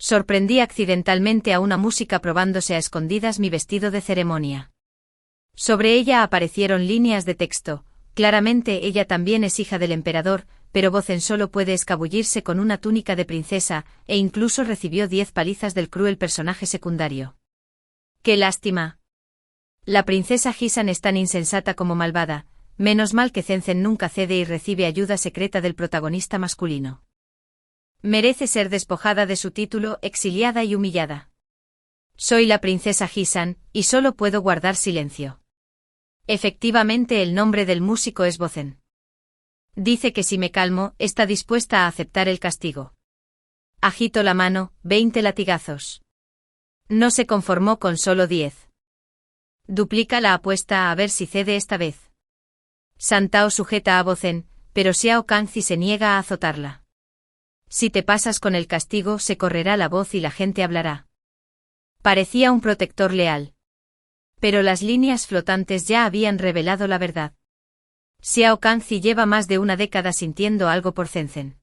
Sorprendí accidentalmente a una música probándose a escondidas mi vestido de ceremonia. Sobre ella aparecieron líneas de texto. Claramente ella también es hija del emperador, pero Bozen solo puede escabullirse con una túnica de princesa, e incluso recibió 10 palizas del cruel personaje secundario. ¡Qué lástima! La princesa Hisan es tan insensata como malvada, menos mal que Zenzen nunca cede y recibe ayuda secreta del protagonista masculino. Merece ser despojada de su título, exiliada y humillada. Soy la princesa Hisan, y solo puedo guardar silencio. Efectivamente el nombre del músico es Bozen. Dice que si me calmo, está dispuesta a aceptar el castigo. Agito la mano, 20 latigazos. No se conformó con solo 10. Duplica la apuesta a ver si cede esta vez. Santao sujeta a Bozen, pero Xiao Kangzi se niega a azotarla. Si te pasas con el castigo, se correrá la voz y la gente hablará. Parecía un protector leal. Pero las líneas flotantes ya habían revelado la verdad. Xiao Kangzi lleva más de una década sintiendo algo por Zenzen.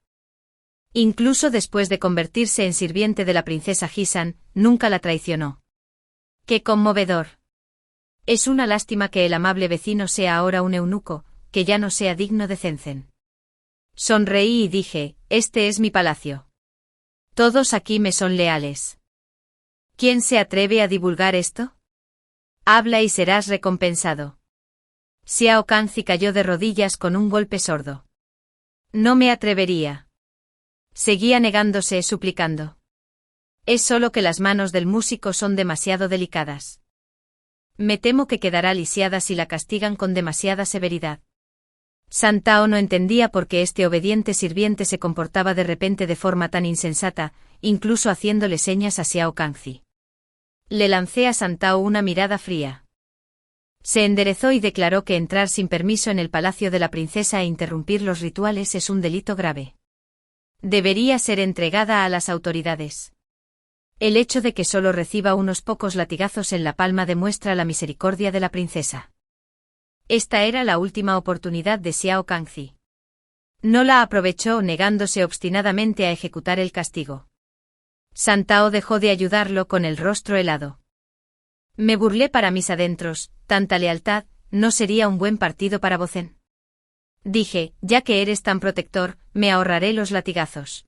Incluso después de convertirse en sirviente de la princesa Hisan, nunca la traicionó. ¡Qué conmovedor! Es una lástima que el amable vecino sea ahora un eunuco, que ya no sea digno de Zenzen. Sonreí y dije, este es mi palacio. Todos aquí me son leales. ¿Quién se atreve a divulgar esto? Habla y serás recompensado. Xiao Kangzi cayó de rodillas con un golpe sordo. No me atrevería. Seguía negándose, suplicando. Es solo que las manos del músico son demasiado delicadas. Me temo que quedará lisiada si la castigan con demasiada severidad. Santao no entendía por qué este obediente sirviente se comportaba de repente de forma tan insensata, incluso haciéndole señas a Xiao Kangzi. Le lancé a Santao una mirada fría. Se enderezó y declaró que entrar sin permiso en el palacio de la princesa e interrumpir los rituales es un delito grave. Debería ser entregada a las autoridades. El hecho de que solo reciba unos pocos latigazos en la palma demuestra la misericordia de la princesa. Esta era la última oportunidad de Xiao Kangzi. No la aprovechó, negándose obstinadamente a ejecutar el castigo. Santao dejó de ayudarlo con el rostro helado. Me burlé para mis adentros, tanta lealtad, ¿no sería un buen partido para Bozen? Dije, ya que eres tan protector, me ahorraré los latigazos.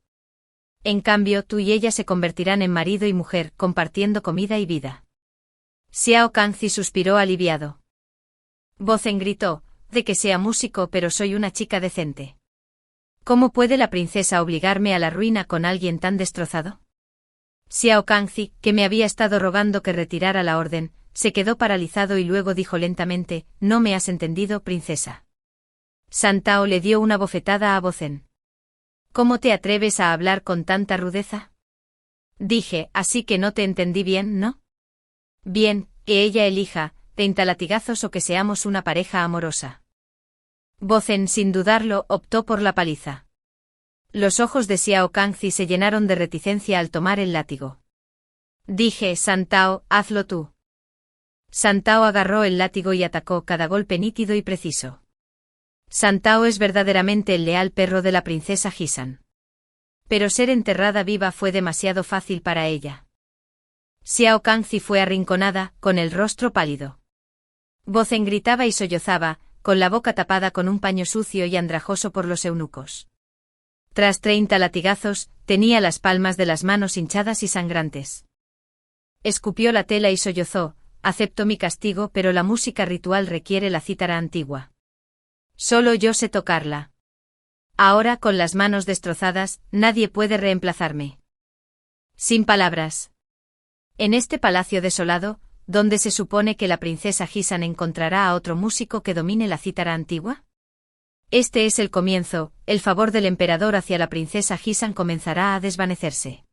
En cambio, tú y ella se convertirán en marido y mujer, compartiendo comida y vida. Xiao Kangzi suspiró aliviado. Bozen gritó, de que sea músico, pero soy una chica decente. ¿Cómo puede la princesa obligarme a la ruina con alguien tan destrozado? Xiao Kangzi, que me había estado rogando que retirara la orden, se quedó paralizado y luego dijo lentamente, no me has entendido, princesa. Santao le dio una bofetada a Bozen. ¿Cómo te atreves a hablar con tanta rudeza? Dije, así que no te entendí bien, ¿no? Bien, que ella elija, 30 latigazos o que seamos una pareja amorosa. Bozen, sin dudarlo, optó por la paliza. Los ojos de Xiao Kangzi se llenaron de reticencia al tomar el látigo. Dije, Santao, hazlo tú. Santao agarró el látigo y atacó, cada golpe nítido y preciso. Santao es verdaderamente el leal perro de la princesa Hisan. Pero ser enterrada viva fue demasiado fácil para ella. Xiao Kangzi fue arrinconada, con el rostro pálido. Bozen gritaba y sollozaba, con la boca tapada con un paño sucio y andrajoso por los eunucos. Tras 30 latigazos, tenía las palmas de las manos hinchadas y sangrantes. Escupió la tela y sollozó, acepto mi castigo, pero la música ritual requiere la cítara antigua. Solo yo sé tocarla. Ahora, con las manos destrozadas, nadie puede reemplazarme. Sin palabras. En este palacio desolado, ¿dónde se supone que la princesa Hisan encontrará a otro músico que domine la cítara antigua? Este es el comienzo, el favor del emperador hacia la princesa Hisan comenzará a desvanecerse.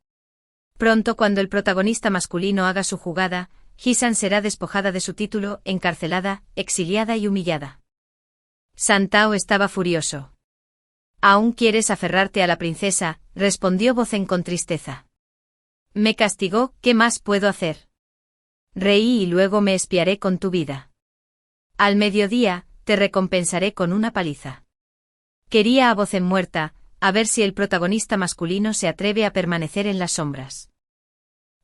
Pronto, cuando el protagonista masculino haga su jugada, Hisan será despojada de su título, encarcelada, exiliada y humillada. Santao estaba furioso. ¿Aún quieres aferrarte a la princesa?, respondió Bozen con tristeza. Me castigó, ¿qué más puedo hacer? Reí y luego me espiaré con tu vida. Al mediodía, te recompensaré con una paliza. Quería a Bozen muerta, a ver si el protagonista masculino se atreve a permanecer en las sombras.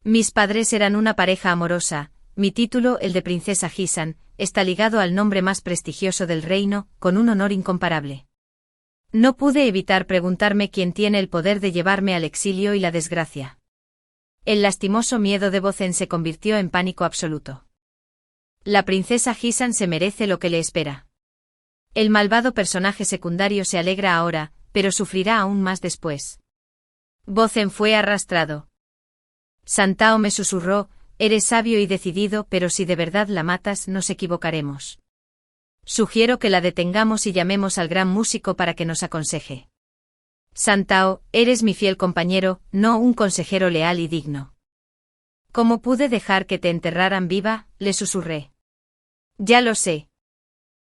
Mis padres eran una pareja amorosa, mi título, el de princesa Hisan, está ligado al nombre más prestigioso del reino, con un honor incomparable. No pude evitar preguntarme quién tiene el poder de llevarme al exilio y la desgracia. El lastimoso miedo de Bozen se convirtió en pánico absoluto. La princesa Hisan se merece lo que le espera. El malvado personaje secundario se alegra ahora, pero sufrirá aún más después. Bozen fue arrastrado. Santao me susurró, eres sabio y decidido, pero si de verdad la matas nos equivocaremos. Sugiero que la detengamos y llamemos al gran músico para que nos aconseje. Santao, eres mi fiel compañero, no un consejero leal y digno. ¿Cómo pude dejar que te enterraran viva?, le susurré. Ya lo sé.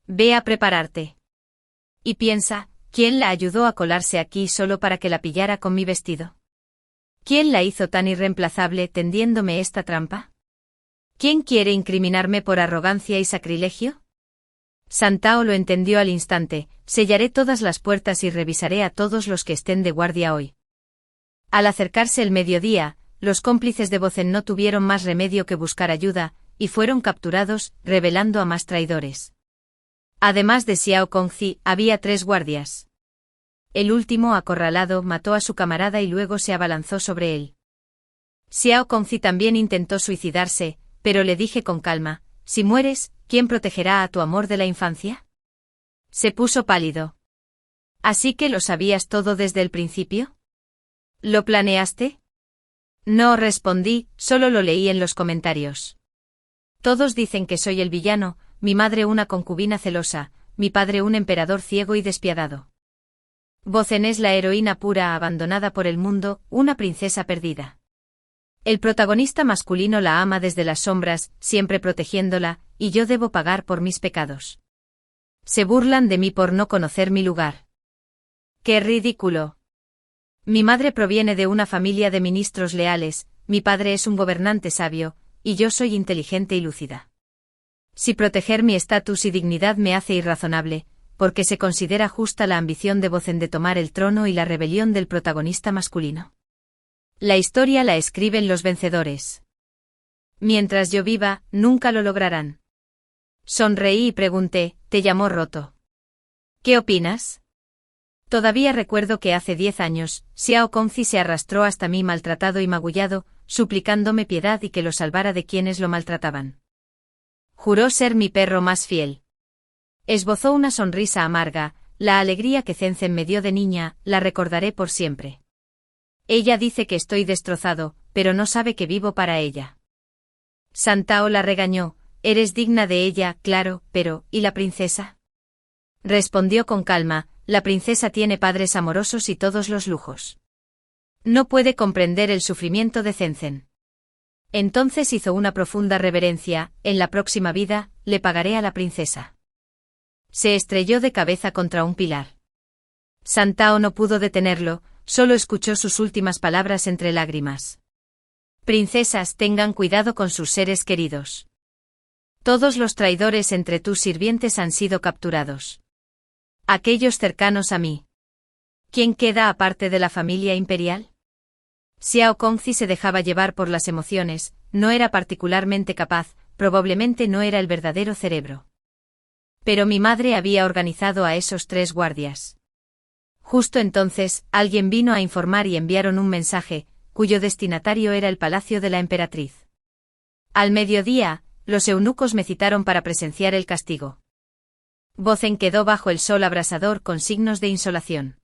Ve a prepararte. Y piensa, ¿quién la ayudó a colarse aquí solo para que la pillara con mi vestido? ¿Quién la hizo tan irreemplazable tendiéndome esta trampa? ¿Quién quiere incriminarme por arrogancia y sacrilegio? Santao lo entendió al instante, sellaré todas las puertas y revisaré a todos los que estén de guardia hoy. Al acercarse el mediodía, los cómplices de Bozen no tuvieron más remedio que buscar ayuda, y fueron capturados, revelando a más traidores. Además de Xiao Kongzi, había 3 guardias. El último, acorralado, mató a su camarada y luego se abalanzó sobre él. Xiao Kongzi también intentó suicidarse, pero le dije con calma, si mueres, ¿quién protegerá a tu amor de la infancia? Se puso pálido. ¿Así que lo sabías todo desde el principio? ¿Lo planeaste? No respondí, solo lo leí en los comentarios. Todos dicen que soy el villano, mi madre una concubina celosa, mi padre un emperador ciego y despiadado. Bozen es la heroína pura abandonada por el mundo, una princesa perdida. El protagonista masculino la ama desde las sombras, siempre protegiéndola, y yo debo pagar por mis pecados. Se burlan de mí por no conocer mi lugar. ¡Qué ridículo! Mi madre proviene de una familia de ministros leales, mi padre es un gobernante sabio, y yo soy inteligente y lúcida. Si proteger mi estatus y dignidad me hace irrazonable, porque se considera justa la ambición de Bozen de tomar el trono y la rebelión del protagonista masculino. La historia la escriben los vencedores. Mientras yo viva, nunca lo lograrán. Sonreí y pregunté, ¿te llamó Roto? ¿Qué opinas? Todavía recuerdo que hace 10 años, Xiao Kongzi se arrastró hasta mí maltratado y magullado, suplicándome piedad y que lo salvara de quienes lo maltrataban. Juró ser mi perro más fiel. Esbozó una sonrisa amarga, la alegría que Zenzen me dio de niña, la recordaré por siempre. Ella dice que estoy destrozado, pero no sabe que vivo para ella. Santao la regañó, eres digna de ella, claro, pero, ¿y la princesa? Respondió con calma, la princesa tiene padres amorosos y todos los lujos. No puede comprender el sufrimiento de Zenzen. Entonces hizo una profunda reverencia, en la próxima vida, le pagaré a la princesa. Se estrelló de cabeza contra un pilar. Santao no pudo detenerlo, solo escuchó sus últimas palabras entre lágrimas. Princesas, tengan cuidado con sus seres queridos. Todos los traidores entre tus sirvientes han sido capturados. Aquellos cercanos a mí. ¿Quién queda aparte de la familia imperial? Xiao Kongzi se dejaba llevar por las emociones, no era particularmente capaz, probablemente no era el verdadero cerebro. Pero mi madre había organizado a esos 3 guardias. Justo entonces, alguien vino a informar y enviaron un mensaje, cuyo destinatario era el palacio de la emperatriz. Al mediodía, los eunucos me citaron para presenciar el castigo. Bozen quedó bajo el sol abrasador con signos de insolación.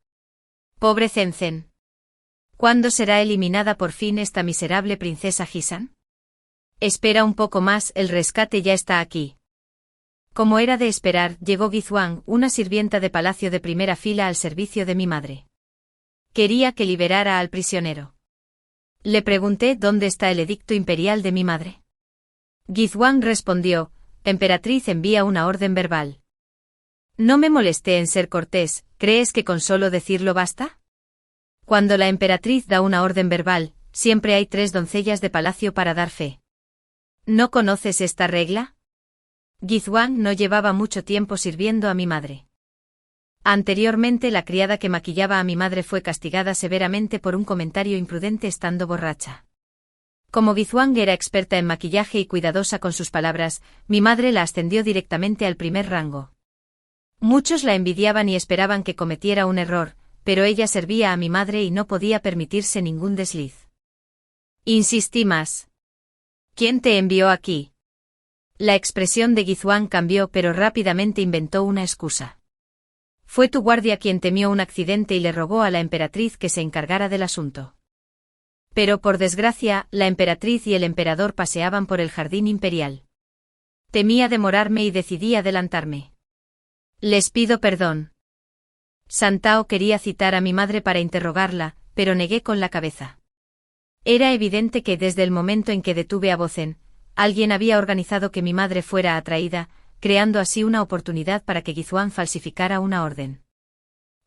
Pobre Zenzen. ¿Cuándo será eliminada por fin esta miserable princesa Hisan? Espera un poco más, el rescate ya está aquí. Como era de esperar, llegó Guizhuang, una sirvienta de palacio de primera fila al servicio de mi madre. Quería que liberara al prisionero. Le pregunté dónde está el edicto imperial de mi madre. Guizhuang respondió, la emperatriz envía una orden verbal. No me molesté en ser cortés, ¿crees que con solo decirlo basta? Cuando la emperatriz da una orden verbal, siempre hay 3 doncellas de palacio para dar fe. ¿No conoces esta regla? Guizhuang no llevaba mucho tiempo sirviendo a mi madre. Anteriormente la criada que maquillaba a mi madre fue castigada severamente por un comentario imprudente estando borracha. Como Guizhuang era experta en maquillaje y cuidadosa con sus palabras, mi madre la ascendió directamente al primer rango. Muchos la envidiaban y esperaban que cometiera un error, pero ella servía a mi madre y no podía permitirse ningún desliz. Insistí más. ¿Quién te envió aquí? La expresión de Guizhuang cambió, pero rápidamente inventó una excusa. Fue tu guardia quien temió un accidente y le rogó a la emperatriz que se encargara del asunto. Pero por desgracia, la emperatriz y el emperador paseaban por el jardín imperial. Temía demorarme y decidí adelantarme. Les pido perdón. Santao quería citar a mi madre para interrogarla, pero negué con la cabeza. Era evidente que desde el momento en que detuve a Bozen, alguien había organizado que mi madre fuera atraída, creando así una oportunidad para que Guizhuang falsificara una orden.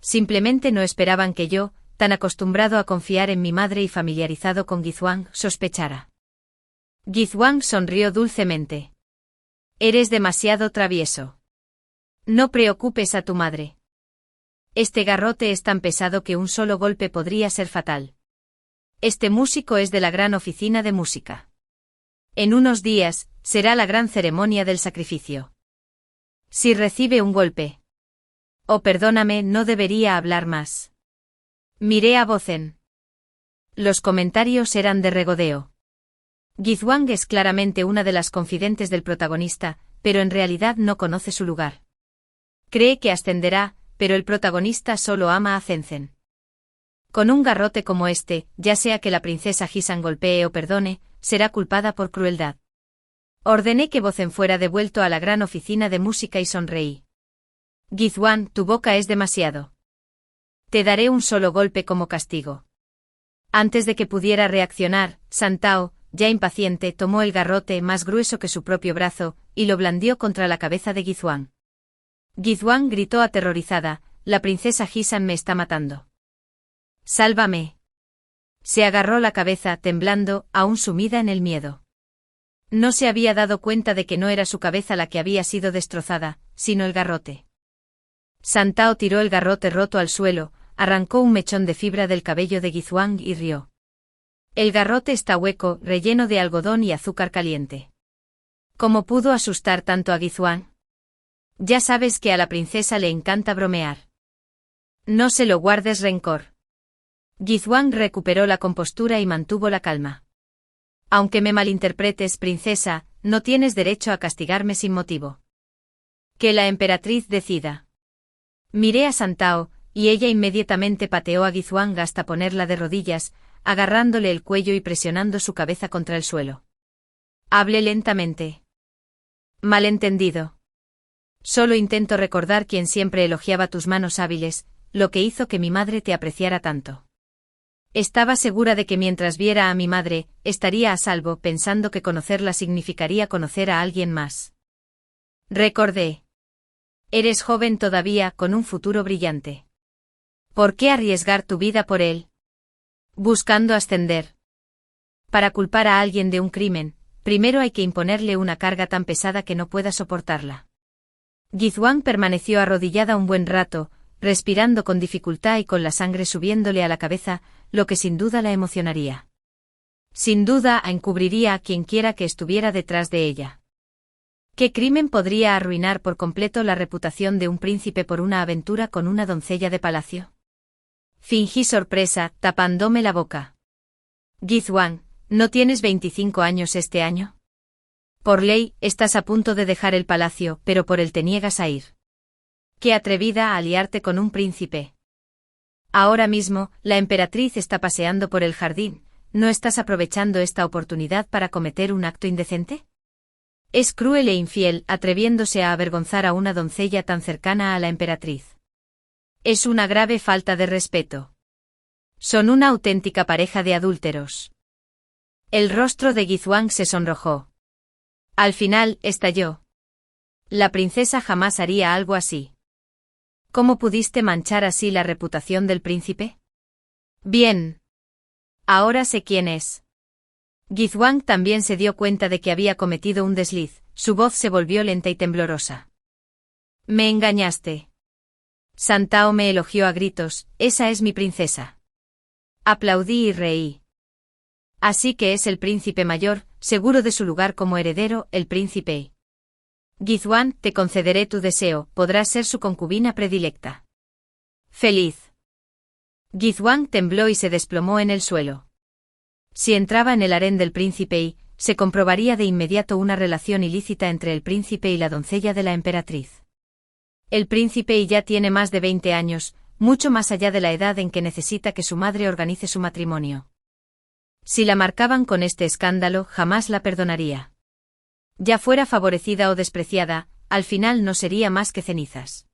Simplemente no esperaban que yo, tan acostumbrado a confiar en mi madre y familiarizado con Guizhuang, sospechara. Guizhuang sonrió dulcemente. Eres demasiado travieso. No preocupes a tu madre. Este garrote es tan pesado que un solo golpe podría ser fatal. Este músico es de la gran oficina de música. En unos días, será la gran ceremonia del sacrificio. Si recibe un golpe. Oh, perdóname, no debería hablar más. Miré a Bozen. Los comentarios eran de regodeo. Guizhuang es claramente una de las confidentes del protagonista, pero en realidad no conoce su lugar. Cree que ascenderá, pero el protagonista solo ama a Zenzen. Con un garrote como este, ya sea que la princesa Hisan golpee o perdone, será culpada por crueldad. Ordené que Bozen fuera devuelto a la gran oficina de música y sonreí. Guizhuang, tu boca es demasiado. Te daré un solo golpe como castigo. Antes de que pudiera reaccionar, Santao, ya impaciente, tomó el garrote más grueso que su propio brazo, y lo blandió contra la cabeza de Guizhuang. Guizhuang gritó aterrorizada, la princesa Hisan me está matando. ¡Sálvame! Se agarró la cabeza, temblando, aún sumida en el miedo. No se había dado cuenta de que no era su cabeza la que había sido destrozada, sino el garrote. Santao tiró el garrote roto al suelo, arrancó un mechón de fibra del cabello de Guizhuang y rió. El garrote está hueco, relleno de algodón y azúcar caliente. ¿Cómo pudo asustar tanto a Guizhuang? Ya sabes que a la princesa le encanta bromear. No se lo guardes rencor. Guizhuang recuperó la compostura y mantuvo la calma. Aunque me malinterpretes, princesa, no tienes derecho a castigarme sin motivo. Que la emperatriz decida. Miré a Santao, y ella inmediatamente pateó a Guizhuang hasta ponerla de rodillas, agarrándole el cuello y presionando su cabeza contra el suelo. Hable lentamente. Malentendido. Solo intento recordar quien siempre elogiaba tus manos hábiles, lo que hizo que mi madre te apreciara tanto. Estaba segura de que mientras viera a mi madre, estaría a salvo, pensando que conocerla significaría conocer a alguien más. Recordé. Eres joven todavía, con un futuro brillante. ¿Por qué arriesgar tu vida por él? Buscando ascender. Para culpar a alguien de un crimen, primero hay que imponerle una carga tan pesada que no pueda soportarla. Guizhuang permaneció arrodillada un buen rato, respirando con dificultad y con la sangre subiéndole a la cabeza, lo que sin duda la emocionaría. Sin duda encubriría a quienquiera que estuviera detrás de ella. ¿Qué crimen podría arruinar por completo la reputación de un príncipe por una aventura con una doncella de palacio? Fingí sorpresa, tapándome la boca. Guizhuang, ¿no tienes 25 años este año? Por ley, estás a punto de dejar el palacio, pero por él te niegas a ir. Qué atrevida a aliarte con un príncipe. Ahora mismo, la emperatriz está paseando por el jardín, ¿no estás aprovechando esta oportunidad para cometer un acto indecente? Es cruel e infiel, atreviéndose a avergonzar a una doncella tan cercana a la emperatriz. Es una grave falta de respeto. Son una auténtica pareja de adúlteros. El rostro de Guizhuang se sonrojó. Al final, estalló. La princesa jamás haría algo así. ¿Cómo pudiste manchar así la reputación del príncipe? Bien. Ahora sé quién es. Guizhuang también se dio cuenta de que había cometido un desliz, su voz se volvió lenta y temblorosa. Me engañaste. Santao me elogió a gritos, esa es mi princesa. Aplaudí y reí. Así que es el príncipe mayor, seguro de su lugar como heredero, el príncipe. Gizwan, te concederé tu deseo, podrás ser su concubina predilecta. Feliz. Gizwan tembló y se desplomó en el suelo. Si entraba en el harén del príncipe y, se comprobaría de inmediato una relación ilícita entre el príncipe y la doncella de la emperatriz. El príncipe y ya tiene más de 20 años, mucho más allá de la edad en que necesita que su madre organice su matrimonio. Si la marcaban con este escándalo, jamás la perdonaría. Ya fuera favorecida o despreciada, al final no sería más que cenizas.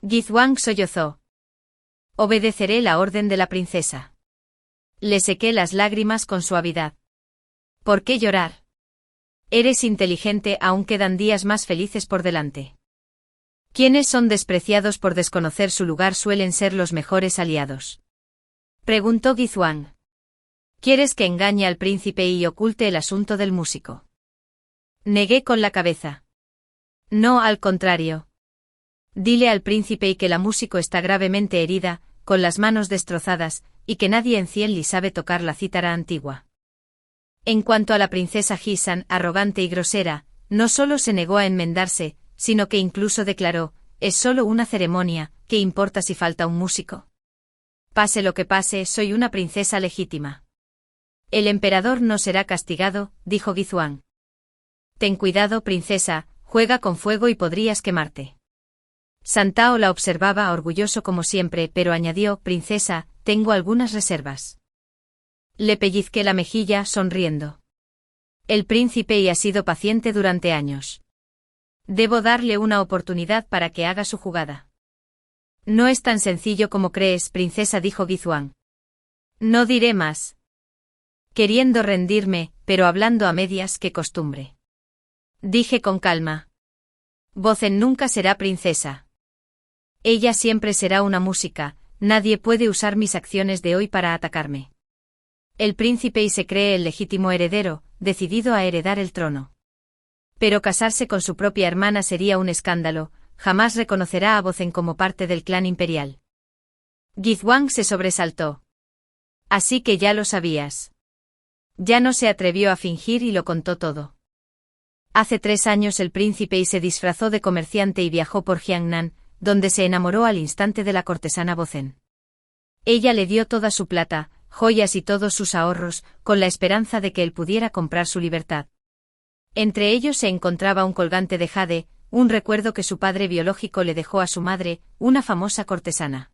Gizwan sollozó. Obedeceré la orden de la princesa. Le sequé las lágrimas con suavidad. ¿Por qué llorar? Eres inteligente, aún quedan días más felices por delante. Quienes son despreciados por desconocer su lugar suelen ser los mejores aliados. Preguntó Gizwan. ¿Quieres que engañe al príncipe y oculte el asunto del músico? Negué con la cabeza. No, al contrario. Dile al príncipe y que la músico está gravemente herida, con las manos destrozadas, y que nadie en Cienli sabe tocar la cítara antigua. En cuanto a la princesa Hisan, arrogante y grosera, no solo se negó a enmendarse, sino que incluso declaró, es solo una ceremonia, ¿qué importa si falta un músico? Pase lo que pase, soy una princesa legítima. El emperador no será castigado, dijo Gizwan. Ten cuidado, princesa, juega con fuego y podrías quemarte. Santao la observaba orgulloso como siempre, pero añadió, princesa, tengo algunas reservas. Le pellizqué la mejilla, sonriendo. El príncipe y ha sido paciente durante años. Debo darle una oportunidad para que haga su jugada. No es tan sencillo como crees, princesa, dijo Gizwan. No diré más. Queriendo rendirme, pero hablando a medias, qué costumbre. Dije con calma. Bozen nunca será princesa. Ella siempre será una música, nadie puede usar mis acciones de hoy para atacarme. El príncipe y se cree el legítimo heredero, decidido a heredar el trono. Pero casarse con su propia hermana sería un escándalo, jamás reconocerá a Bozen como parte del clan imperial. Gizwan se sobresaltó. Así que ya lo sabías. Ya no se atrevió a fingir y lo contó todo. Hace 3 años el príncipe y se disfrazó de comerciante y viajó por Jiangnan, donde se enamoró al instante de la cortesana Bozen. Ella le dio toda su plata, joyas y todos sus ahorros, con la esperanza de que él pudiera comprar su libertad. Entre ellos se encontraba un colgante de jade, un recuerdo que su padre biológico le dejó a su madre, una famosa cortesana.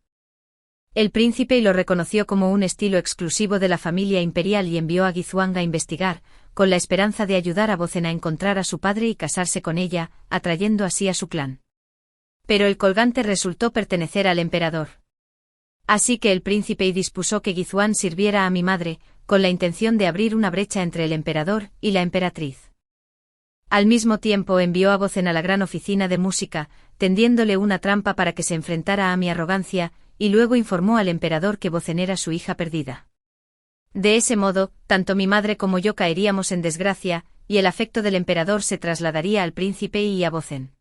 El príncipe lo reconoció como un estilo exclusivo de la familia imperial y envió a Gizwan a investigar, con la esperanza de ayudar a Bozen a encontrar a su padre y casarse con ella, atrayendo así a su clan. Pero el colgante resultó pertenecer al emperador. Así que el príncipe dispuso que Gizwan sirviera a mi madre, con la intención de abrir una brecha entre el emperador y la emperatriz. Al mismo tiempo envió a Bozen a la gran oficina de música, tendiéndole una trampa para que se enfrentara a mi arrogancia, y luego informó al emperador que Bozen era su hija perdida. De ese modo, tanto mi madre como yo caeríamos en desgracia, y el afecto del emperador se trasladaría al príncipe y a Bozen.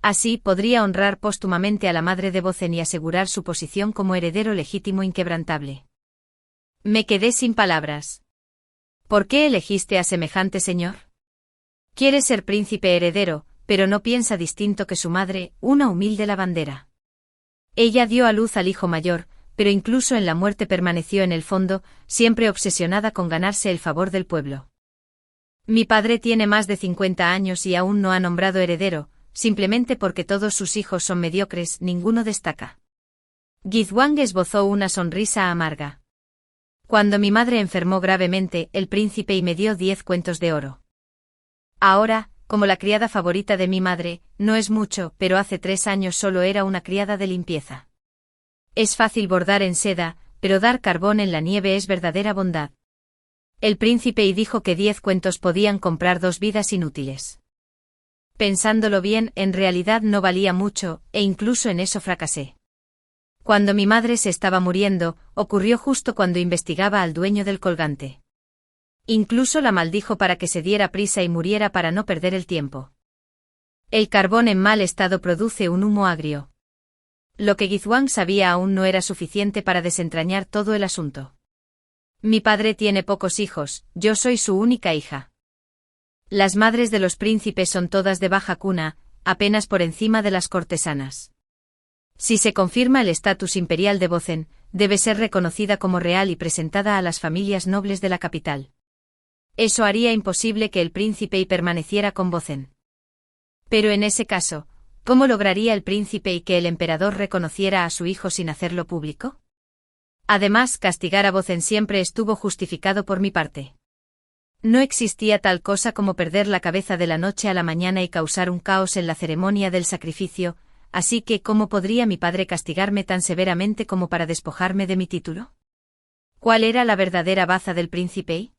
Así podría honrar póstumamente a la madre de Bozen y asegurar su posición como heredero legítimo inquebrantable. Me quedé sin palabras. ¿Por qué elegiste a semejante señor? Quiere ser príncipe heredero, pero no piensa distinto que su madre, una humilde lavandera. Ella dio a luz al hijo mayor, pero incluso en la muerte permaneció en el fondo, siempre obsesionada con ganarse el favor del pueblo. Mi padre tiene más de 50 años y aún no ha nombrado heredero, simplemente porque todos sus hijos son mediocres, ninguno destaca. Gizwan esbozó una sonrisa amarga. Cuando mi madre enfermó gravemente, el príncipe y me dio 10 cuentos de oro. Ahora, como la criada favorita de mi madre, no es mucho, pero hace 3 años solo era una criada de limpieza. Es fácil bordar en seda, pero dar carbón en la nieve es verdadera bondad. El príncipe y dijo que 10 cuentos podían comprar 2 vidas inútiles. Pensándolo bien, en realidad no valía mucho, e incluso en eso fracasé. Cuando mi madre se estaba muriendo, ocurrió justo cuando investigaba al dueño del colgante. Incluso la maldijo para que se diera prisa y muriera para no perder el tiempo. El carbón en mal estado produce un humo agrio. Lo que Gizwan sabía aún no era suficiente para desentrañar todo el asunto. Mi padre tiene pocos hijos, yo soy su única hija. Las madres de los príncipes son todas de baja cuna, apenas por encima de las cortesanas. Si se confirma el estatus imperial de Bozen, debe ser reconocida como real y presentada a las familias nobles de la capital. Eso haría imposible que el príncipe permaneciera con Bozen. Pero en ese caso, ¿cómo lograría el príncipe que el emperador reconociera a su hijo sin hacerlo público? Además, castigar a Bozen siempre estuvo justificado por mi parte. No existía tal cosa como perder la cabeza de la noche a la mañana y causar un caos en la ceremonia del sacrificio, así que ¿cómo podría mi padre castigarme tan severamente como para despojarme de mi título? ¿Cuál era la verdadera baza del príncipe?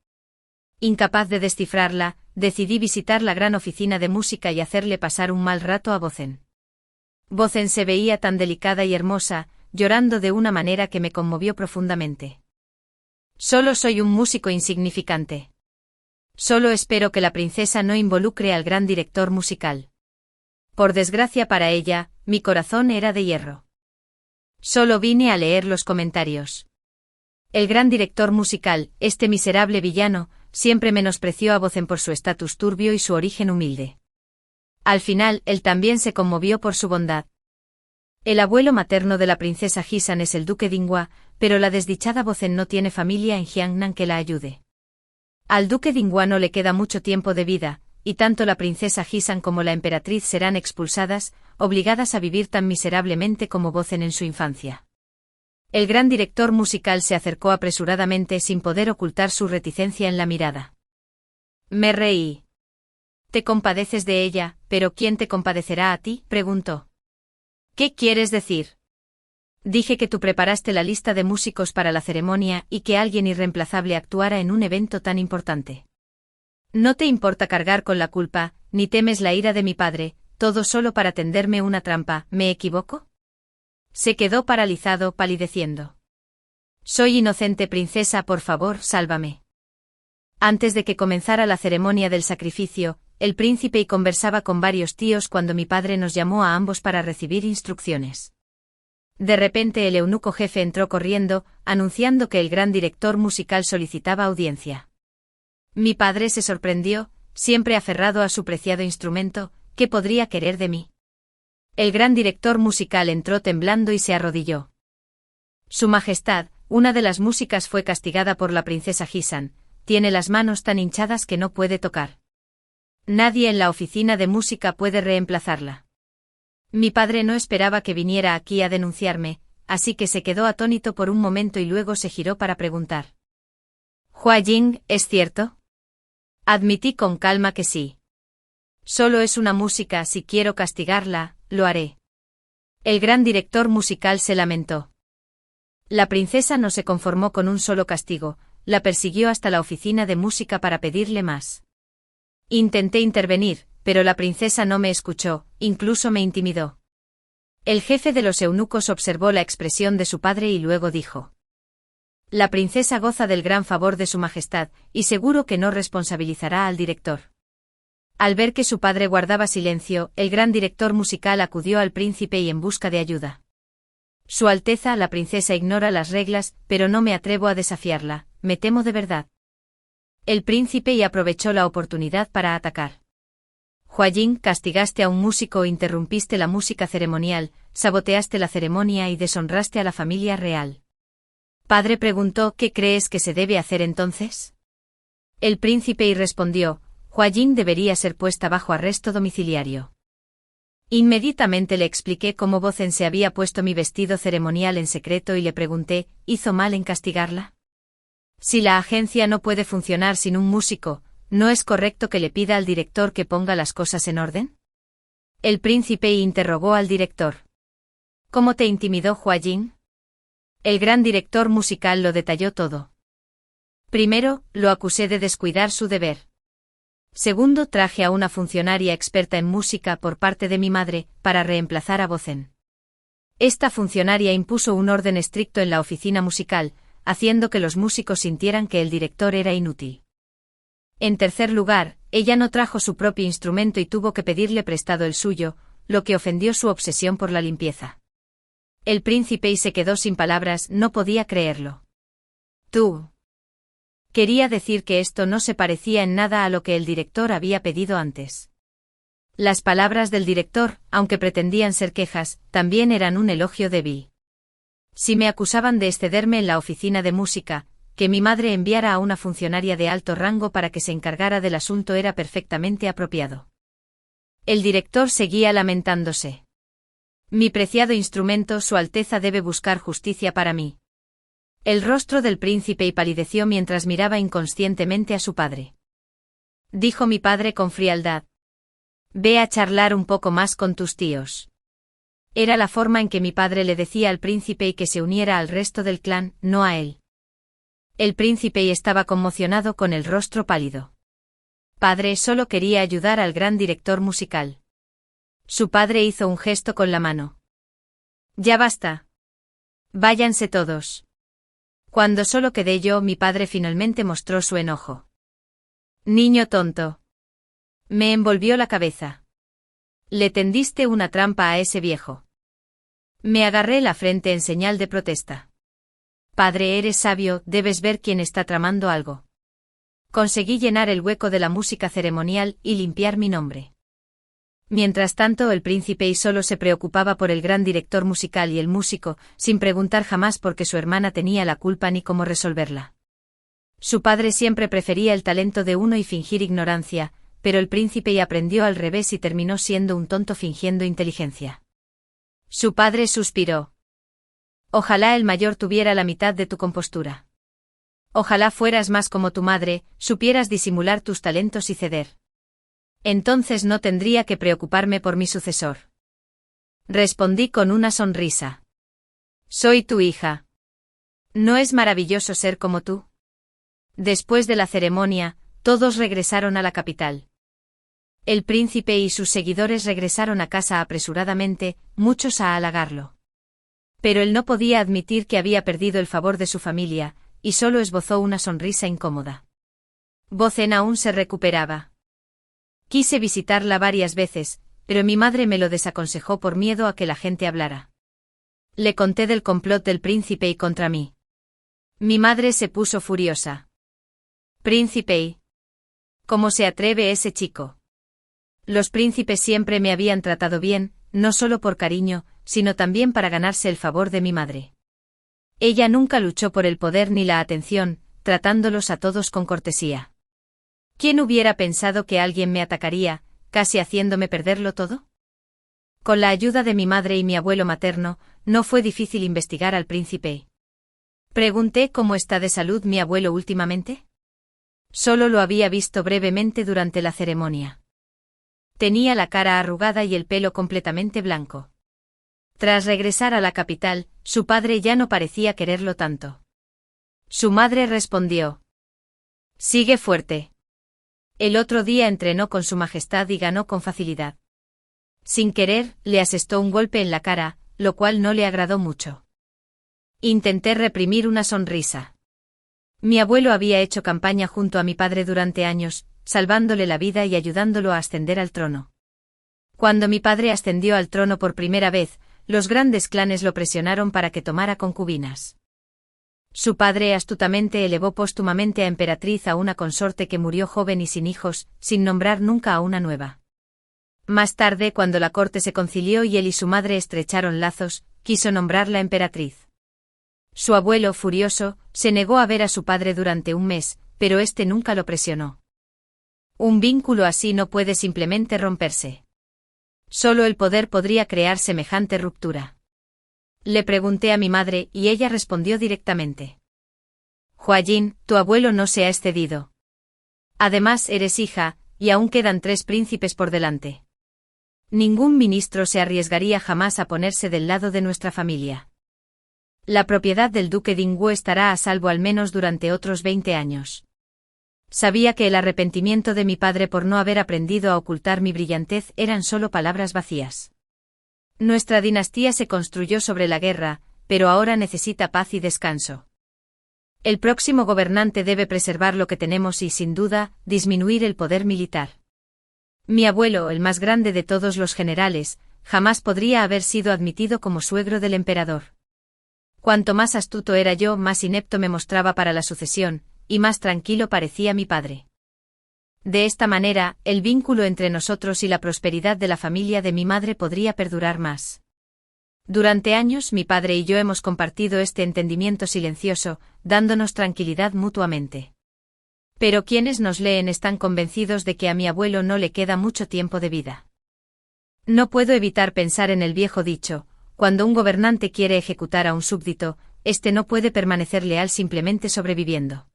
Incapaz de descifrarla, decidí visitar la gran oficina de música y hacerle pasar un mal rato a Bozen. Bozen se veía tan delicada y hermosa, llorando de una manera que me conmovió profundamente. Solo soy un músico insignificante. Solo espero que la princesa no involucre al gran director musical. Por desgracia para ella, mi corazón era de hierro. Solo vine a leer los comentarios. El gran director musical, este miserable villano, siempre menospreció a Bozen por su estatus turbio y su origen humilde. Al final, él también se conmovió por su bondad. El abuelo materno de la princesa Hisan es el duque Dinghua, pero la desdichada Bozen no tiene familia en Jiangnan que la ayude. Al duque Dinghua no le queda mucho tiempo de vida, y tanto la princesa Hisan como la emperatriz serán expulsadas, obligadas a vivir tan miserablemente como Bozen en su infancia. El gran director musical se acercó apresuradamente sin poder ocultar su reticencia en la mirada. Me reí. Te compadeces de ella, pero ¿quién te compadecerá a ti?, preguntó. ¿Qué quieres decir? Dije que tú preparaste la lista de músicos para la ceremonia y que alguien irreemplazable actuara en un evento tan importante. No te importa cargar con la culpa, ni temes la ira de mi padre, todo solo para tenderme una trampa, ¿me equivoco? Se quedó paralizado, palideciendo. Soy inocente, princesa, por favor, sálvame. Antes de que comenzara la ceremonia del sacrificio, el príncipe conversaba con varios tíos cuando mi padre nos llamó a ambos para recibir instrucciones. De repente el eunuco jefe entró corriendo, anunciando que el gran director musical solicitaba audiencia. Mi padre se sorprendió, siempre aferrado a su preciado instrumento, ¿qué podría querer de mí? El gran director musical entró temblando y se arrodilló. Su Majestad, una de las músicas fue castigada por la princesa Hisan, tiene las manos tan hinchadas que no puede tocar. Nadie en la oficina de música puede reemplazarla. Mi padre no esperaba que viniera aquí a denunciarme, así que se quedó atónito por un momento y luego se giró para preguntar. Hua Jing, ¿es cierto? Admití con calma que sí. Solo es una música, si quiero castigarla, lo haré. El gran director musical se lamentó. La princesa no se conformó con un solo castigo, la persiguió hasta la oficina de música para pedirle más. Intenté intervenir, pero la princesa no me escuchó, incluso me intimidó. El jefe de los eunucos observó la expresión de su padre y luego dijo: La princesa goza del gran favor de su majestad, y seguro que no responsabilizará al director. Al ver que su padre guardaba silencio, el gran director musical acudió al príncipe en busca de ayuda. Su Alteza, la princesa ignora las reglas, pero no me atrevo a desafiarla, me temo de verdad. El príncipe aprovechó la oportunidad para atacar. Hua Jing, castigaste a un músico, interrumpiste la música ceremonial, saboteaste la ceremonia y deshonraste a la familia real. Padre preguntó, ¿qué crees que se debe hacer entonces? El príncipe respondió, Hua Jing debería ser puesta bajo arresto domiciliario. Inmediatamente le expliqué cómo Bozen se había puesto mi vestido ceremonial en secreto y le pregunté, ¿hizo mal en castigarla? Si la agencia no puede funcionar sin un músico, ¿no es correcto que le pida al director que ponga las cosas en orden? El príncipe interrogó al director. ¿Cómo te intimidó Hua Jing? El gran director musical lo detalló todo. Primero, lo acusé de descuidar su deber. Segundo, traje a una funcionaria experta en música por parte de mi madre, para reemplazar a Bozen. Esta funcionaria impuso un orden estricto en la oficina musical, haciendo que los músicos sintieran que el director era inútil. En tercer lugar, ella no trajo su propio instrumento y tuvo que pedirle prestado el suyo, lo que ofendió su obsesión por la limpieza. El príncipe se quedó sin palabras, no podía creerlo. Tú. Quería decir que esto no se parecía en nada a lo que el director había pedido antes. Las palabras del director, aunque pretendían ser quejas, también eran un elogio débil. Si me acusaban de excederme en la oficina de música, que mi madre enviara a una funcionaria de alto rango para que se encargara del asunto era perfectamente apropiado. El director seguía lamentándose. Mi preciado instrumento, Su Alteza debe buscar justicia para mí. El rostro del príncipe palideció mientras miraba inconscientemente a su padre. Dijo mi padre con frialdad. Ve a charlar un poco más con tus tíos. Era la forma en que mi padre le decía al príncipe que se uniera al resto del clan, no a él. El príncipe estaba conmocionado con el rostro pálido. Padre solo quería ayudar al gran director musical. Su padre hizo un gesto con la mano. Ya basta. Váyanse todos. Cuando solo quedé yo, mi padre finalmente mostró su enojo. Niño tonto. Me envolvió la cabeza. Le tendiste una trampa a ese viejo. Me agarré la frente en señal de protesta. Padre, eres sabio, debes ver quién está tramando algo. Conseguí llenar el hueco de la música ceremonial y limpiar mi nombre. Mientras tanto, el príncipe solo se preocupaba por el gran director musical y el músico, sin preguntar jamás por qué su hermana tenía la culpa ni cómo resolverla. Su padre siempre prefería el talento de uno y fingir ignorancia, pero el príncipe aprendió al revés y terminó siendo un tonto fingiendo inteligencia. Su padre suspiró. Ojalá el mayor tuviera la mitad de tu compostura. Ojalá fueras más como tu madre, supieras disimular tus talentos y ceder. Entonces no tendría que preocuparme por mi sucesor. Respondí con una sonrisa. Soy tu hija. ¿No es maravilloso ser como tú? Después de la ceremonia, todos regresaron a la capital. El príncipe y sus seguidores regresaron a casa apresuradamente, muchos a halagarlo. Pero él no podía admitir que había perdido el favor de su familia, y solo esbozó una sonrisa incómoda. Bozen aún se recuperaba. Quise visitarla varias veces, pero mi madre me lo desaconsejó por miedo a que la gente hablara. Le conté del complot del príncipe contra mí. Mi madre se puso furiosa. Príncipe, ¿cómo se atreve ese chico? Los príncipes siempre me habían tratado bien, no solo por cariño, sino también para ganarse el favor de mi madre. Ella nunca luchó por el poder ni la atención, tratándolos a todos con cortesía. ¿Quién hubiera pensado que alguien me atacaría, casi haciéndome perderlo todo? Con la ayuda de mi madre y mi abuelo materno, no fue difícil investigar al príncipe. Pregunté cómo está de salud mi abuelo últimamente. Solo lo había visto brevemente durante la ceremonia. Tenía la cara arrugada y el pelo completamente blanco. Tras regresar a la capital, su padre ya no parecía quererlo tanto. Su madre respondió. Sigue fuerte. El otro día entrenó con su majestad y ganó con facilidad. Sin querer, le asestó un golpe en la cara, lo cual no le agradó mucho. Intenté reprimir una sonrisa. Mi abuelo había hecho campaña junto a mi padre durante años, salvándole la vida y ayudándolo a ascender al trono. Cuando mi padre ascendió al trono por primera vez, los grandes clanes lo presionaron para que tomara concubinas. Su padre astutamente elevó póstumamente a emperatriz a una consorte que murió joven y sin hijos, sin nombrar nunca a una nueva. Más tarde, cuando la corte se concilió y él y su madre estrecharon lazos, quiso nombrarla emperatriz. Su abuelo, furioso, se negó a ver a su padre durante un mes, pero este nunca lo presionó. Un vínculo así no puede simplemente romperse. Solo el poder podría crear semejante ruptura. Le pregunté a mi madre y ella respondió directamente. Huayin, tu abuelo no se ha excedido. Además eres hija, y aún quedan 3 príncipes por delante. Ningún ministro se arriesgaría jamás a ponerse del lado de nuestra familia. La propiedad del duque Dingwu estará a salvo al menos durante otros 20 años. Sabía que el arrepentimiento de mi padre por no haber aprendido a ocultar mi brillantez eran solo palabras vacías. Nuestra dinastía se construyó sobre la guerra, pero ahora necesita paz y descanso. El próximo gobernante debe preservar lo que tenemos y, sin duda, disminuir el poder militar. Mi abuelo, el más grande de todos los generales, jamás podría haber sido admitido como suegro del emperador. Cuanto más astuto era yo, más inepto me mostraba para la sucesión, y más tranquilo parecía mi padre. De esta manera, el vínculo entre nosotros y la prosperidad de la familia de mi madre podría perdurar más. Durante años mi padre y yo hemos compartido este entendimiento silencioso, dándonos tranquilidad mutuamente. Pero quienes nos leen están convencidos de que a mi abuelo no le queda mucho tiempo de vida. No puedo evitar pensar en el viejo dicho: cuando un gobernante quiere ejecutar a un súbdito, éste no puede permanecer leal simplemente sobreviviendo.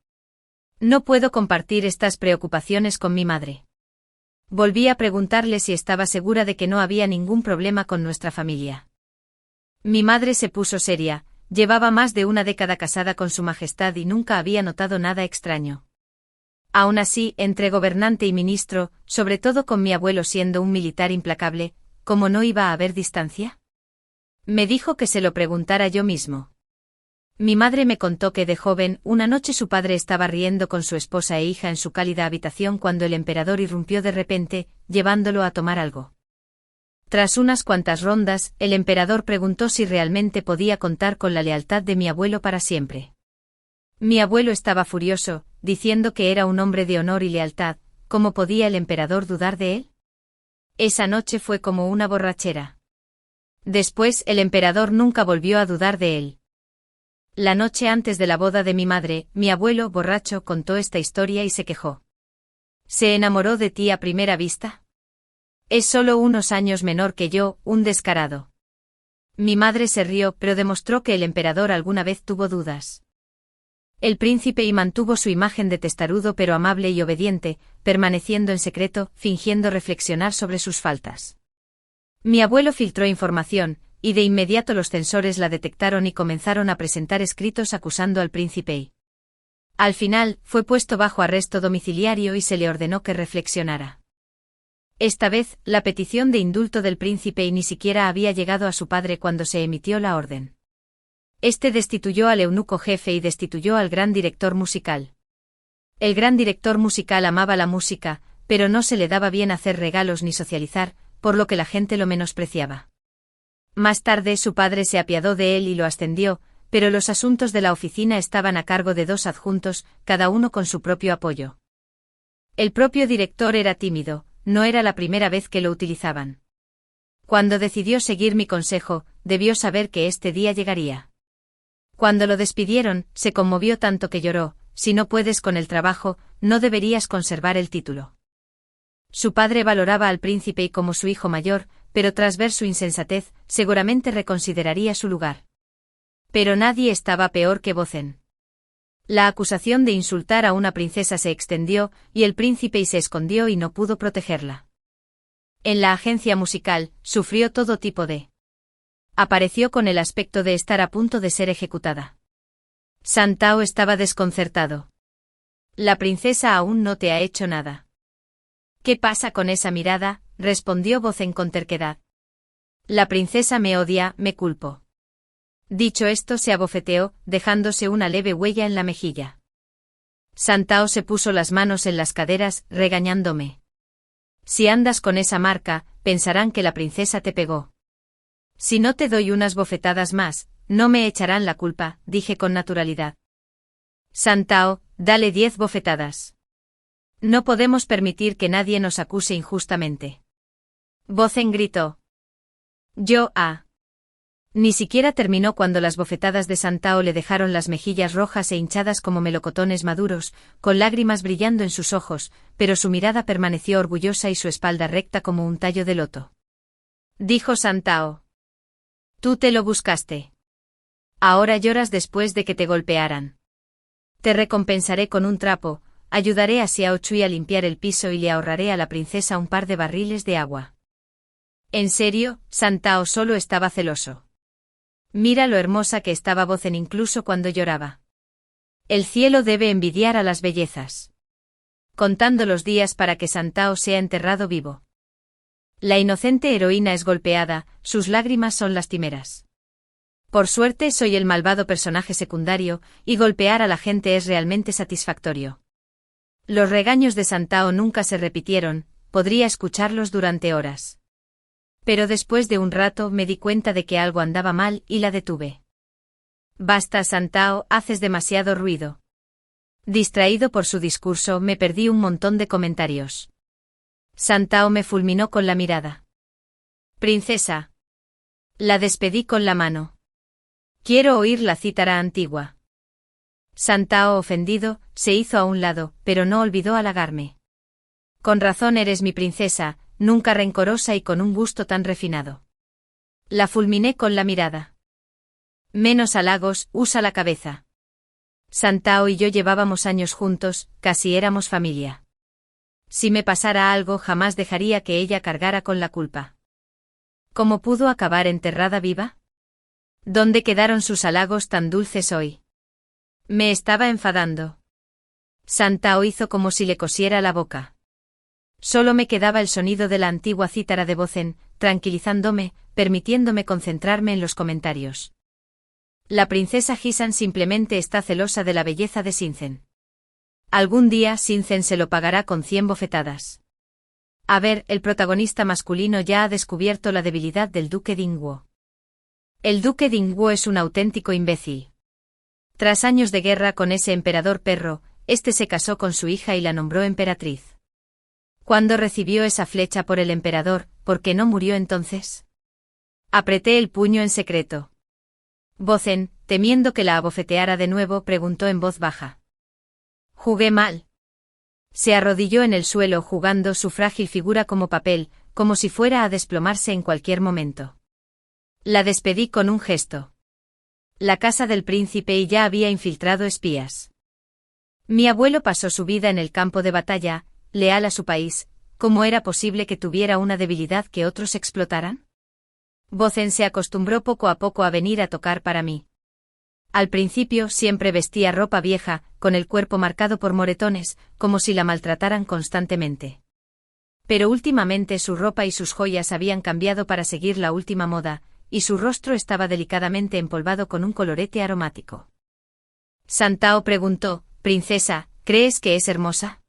No puedo compartir estas preocupaciones con mi madre. Volví a preguntarle si estaba segura de que no había ningún problema con nuestra familia. Mi madre se puso seria, llevaba más de una década casada con su majestad y nunca había notado nada extraño. Aún así, entre gobernante y ministro, sobre todo con mi abuelo siendo un militar implacable, ¿cómo no iba a haber distancia? Me dijo que se lo preguntara yo mismo. Mi madre me contó que de joven, una noche su padre estaba riendo con su esposa e hija en su cálida habitación cuando el emperador irrumpió de repente, llevándolo a tomar algo. Tras unas cuantas rondas, el emperador preguntó si realmente podía contar con la lealtad de mi abuelo para siempre. Mi abuelo estaba furioso, diciendo que era un hombre de honor y lealtad. ¿Cómo podía el emperador dudar de él? Esa noche fue como una borrachera. Después el emperador nunca volvió a dudar de él. La noche antes de la boda de mi madre, mi abuelo, borracho, contó esta historia y se quejó. ¿Se enamoró de ti a primera vista? Es solo unos años menor que yo, un descarado. Mi madre se rió, pero demostró que el emperador alguna vez tuvo dudas. El príncipe y mantuvo su imagen de testarudo pero amable y obediente, permaneciendo en secreto, fingiendo reflexionar sobre sus faltas. Mi abuelo filtró información, y de inmediato los censores la detectaron y comenzaron a presentar escritos acusando al príncipe. Al final, fue puesto bajo arresto domiciliario y se le ordenó que reflexionara. Esta vez, la petición de indulto del príncipe ni siquiera había llegado a su padre cuando se emitió la orden. Este destituyó al eunuco jefe y destituyó al gran director musical. El gran director musical amaba la música, pero no se le daba bien hacer regalos ni socializar, por lo que la gente lo menospreciaba. Más tarde su padre se apiadó de él y lo ascendió, pero los asuntos de la oficina estaban a cargo de 2 adjuntos, cada uno con su propio apoyo. El propio director era tímido, no era la primera vez que lo utilizaban. Cuando decidió seguir mi consejo, debió saber que este día llegaría. Cuando lo despidieron, se conmovió tanto que lloró: si no puedes con el trabajo, no deberías conservar el título. Su padre valoraba al príncipe y como su hijo mayor, pero tras ver su insensatez, seguramente reconsideraría su lugar. Pero nadie estaba peor que Bozen. La acusación de insultar a una princesa se extendió, y el príncipe se escondió y no pudo protegerla. En la agencia musical, sufrió todo tipo de... Apareció con el aspecto de estar a punto de ser ejecutada. Santao estaba desconcertado. La princesa aún no te ha hecho nada. ¿Qué pasa con esa mirada?, respondió Bozen con terquedad. La princesa me odia, me culpo. Dicho esto se abofeteó, dejándose una leve huella en la mejilla. Santao se puso las manos en las caderas, regañándome. Si andas con esa marca, pensarán que la princesa te pegó. Si no te doy unas bofetadas más, no me echarán la culpa, dije con naturalidad. Santao, dale 10 bofetadas. No podemos permitir que nadie nos acuse injustamente. Bozen gritó. Ni siquiera terminó cuando las bofetadas de Santao le dejaron las mejillas rojas e hinchadas como melocotones maduros, con lágrimas brillando en sus ojos, pero su mirada permaneció orgullosa y su espalda recta como un tallo de loto. Dijo Santao. Tú te lo buscaste. Ahora lloras después de que te golpearan. Te recompensaré con un trapo, ayudaré a Xiao Chui a limpiar el piso y le ahorraré a la princesa un par de barriles de agua. En serio, Santao solo estaba celoso. Mira lo hermosa que estaba Bozen incluso cuando lloraba. El cielo debe envidiar a las bellezas. Contando los días para que Santao sea enterrado vivo. La inocente heroína es golpeada, sus lágrimas son lastimeras. Por suerte soy el malvado personaje secundario, y golpear a la gente es realmente satisfactorio. Los regaños de Santao nunca se repitieron, podría escucharlos durante horas. Pero después de un rato me di cuenta de que algo andaba mal y la detuve. Basta, Santao, haces demasiado ruido. Distraído por su discurso, me perdí un montón de comentarios. Santao me fulminó con la mirada. Princesa. La despedí con la mano. Quiero oír la cítara antigua. Santao, ofendido, se hizo a un lado, pero no olvidó halagarme. Con razón eres mi princesa, nunca rencorosa y con un gusto tan refinado. La fulminé con la mirada. Menos halagos, usa la cabeza. Santao y yo llevábamos años juntos, casi éramos familia. Si me pasara algo, jamás dejaría que ella cargara con la culpa. ¿Cómo pudo acabar enterrada viva? ¿Dónde quedaron sus halagos tan dulces hoy? Me estaba enfadando. Santao hizo como si le cosiera la boca. Solo me quedaba el sonido de la antigua cítara de Bozen, tranquilizándome, permitiéndome concentrarme en los comentarios. La princesa Hisan simplemente está celosa de la belleza de Sinzen. Algún día Sinzen se lo pagará con 100 bofetadas. A ver, el protagonista masculino ya ha descubierto la debilidad del duque Dingguo. El duque Dingguo es un auténtico imbécil. Tras años de guerra con ese emperador perro, este se casó con su hija y la nombró emperatriz. ¿Cuándo recibió esa flecha por el emperador, por qué no murió entonces? Apreté el puño en secreto. Bozen, temiendo que la abofeteara de nuevo, preguntó en voz baja. Jugué mal. Se arrodilló en el suelo jugando su frágil figura como papel, como si fuera a desplomarse en cualquier momento. La despedí con un gesto. La casa del príncipe ya había infiltrado espías. Mi abuelo pasó su vida en el campo de batalla, leal a su país. ¿Cómo era posible que tuviera una debilidad que otros explotaran? Bozen se acostumbró poco a poco a venir a tocar para mí. Al principio siempre vestía ropa vieja, con el cuerpo marcado por moretones, como si la maltrataran constantemente. Pero últimamente su ropa y sus joyas habían cambiado para seguir la última moda, y su rostro estaba delicadamente empolvado con un colorete aromático. Santao preguntó, «Princesa, ¿crees que es hermosa?»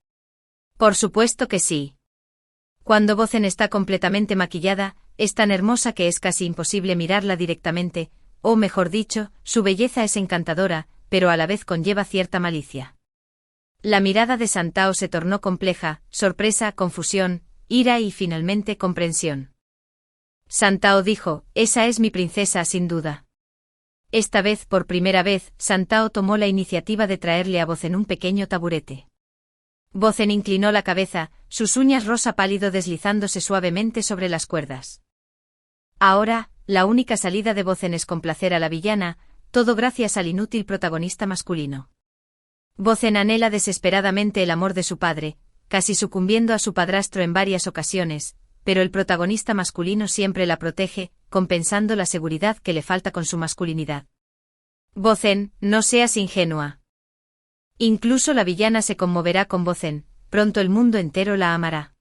«Por supuesto que sí. Cuando Bozen está completamente maquillada, es tan hermosa que es casi imposible mirarla directamente, o mejor dicho, su belleza es encantadora, pero a la vez conlleva cierta malicia». La mirada de Santao se tornó compleja, sorpresa, confusión, ira y finalmente comprensión. Santao dijo, «Esa es mi princesa sin duda». Esta vez, por primera vez, Santao tomó la iniciativa de traerle a Bozen un pequeño taburete. Bozen inclinó la cabeza, sus uñas rosa pálido deslizándose suavemente sobre las cuerdas. Ahora, la única salida de Bozen es complacer a la villana, todo gracias al inútil protagonista masculino. Bozen anhela desesperadamente el amor de su padre, casi sucumbiendo a su padrastro en varias ocasiones, pero el protagonista masculino siempre la protege, compensando la seguridad que le falta con su masculinidad. Bozen, no seas ingenua. Incluso la villana se conmoverá con Bozen, pronto el mundo entero la amará.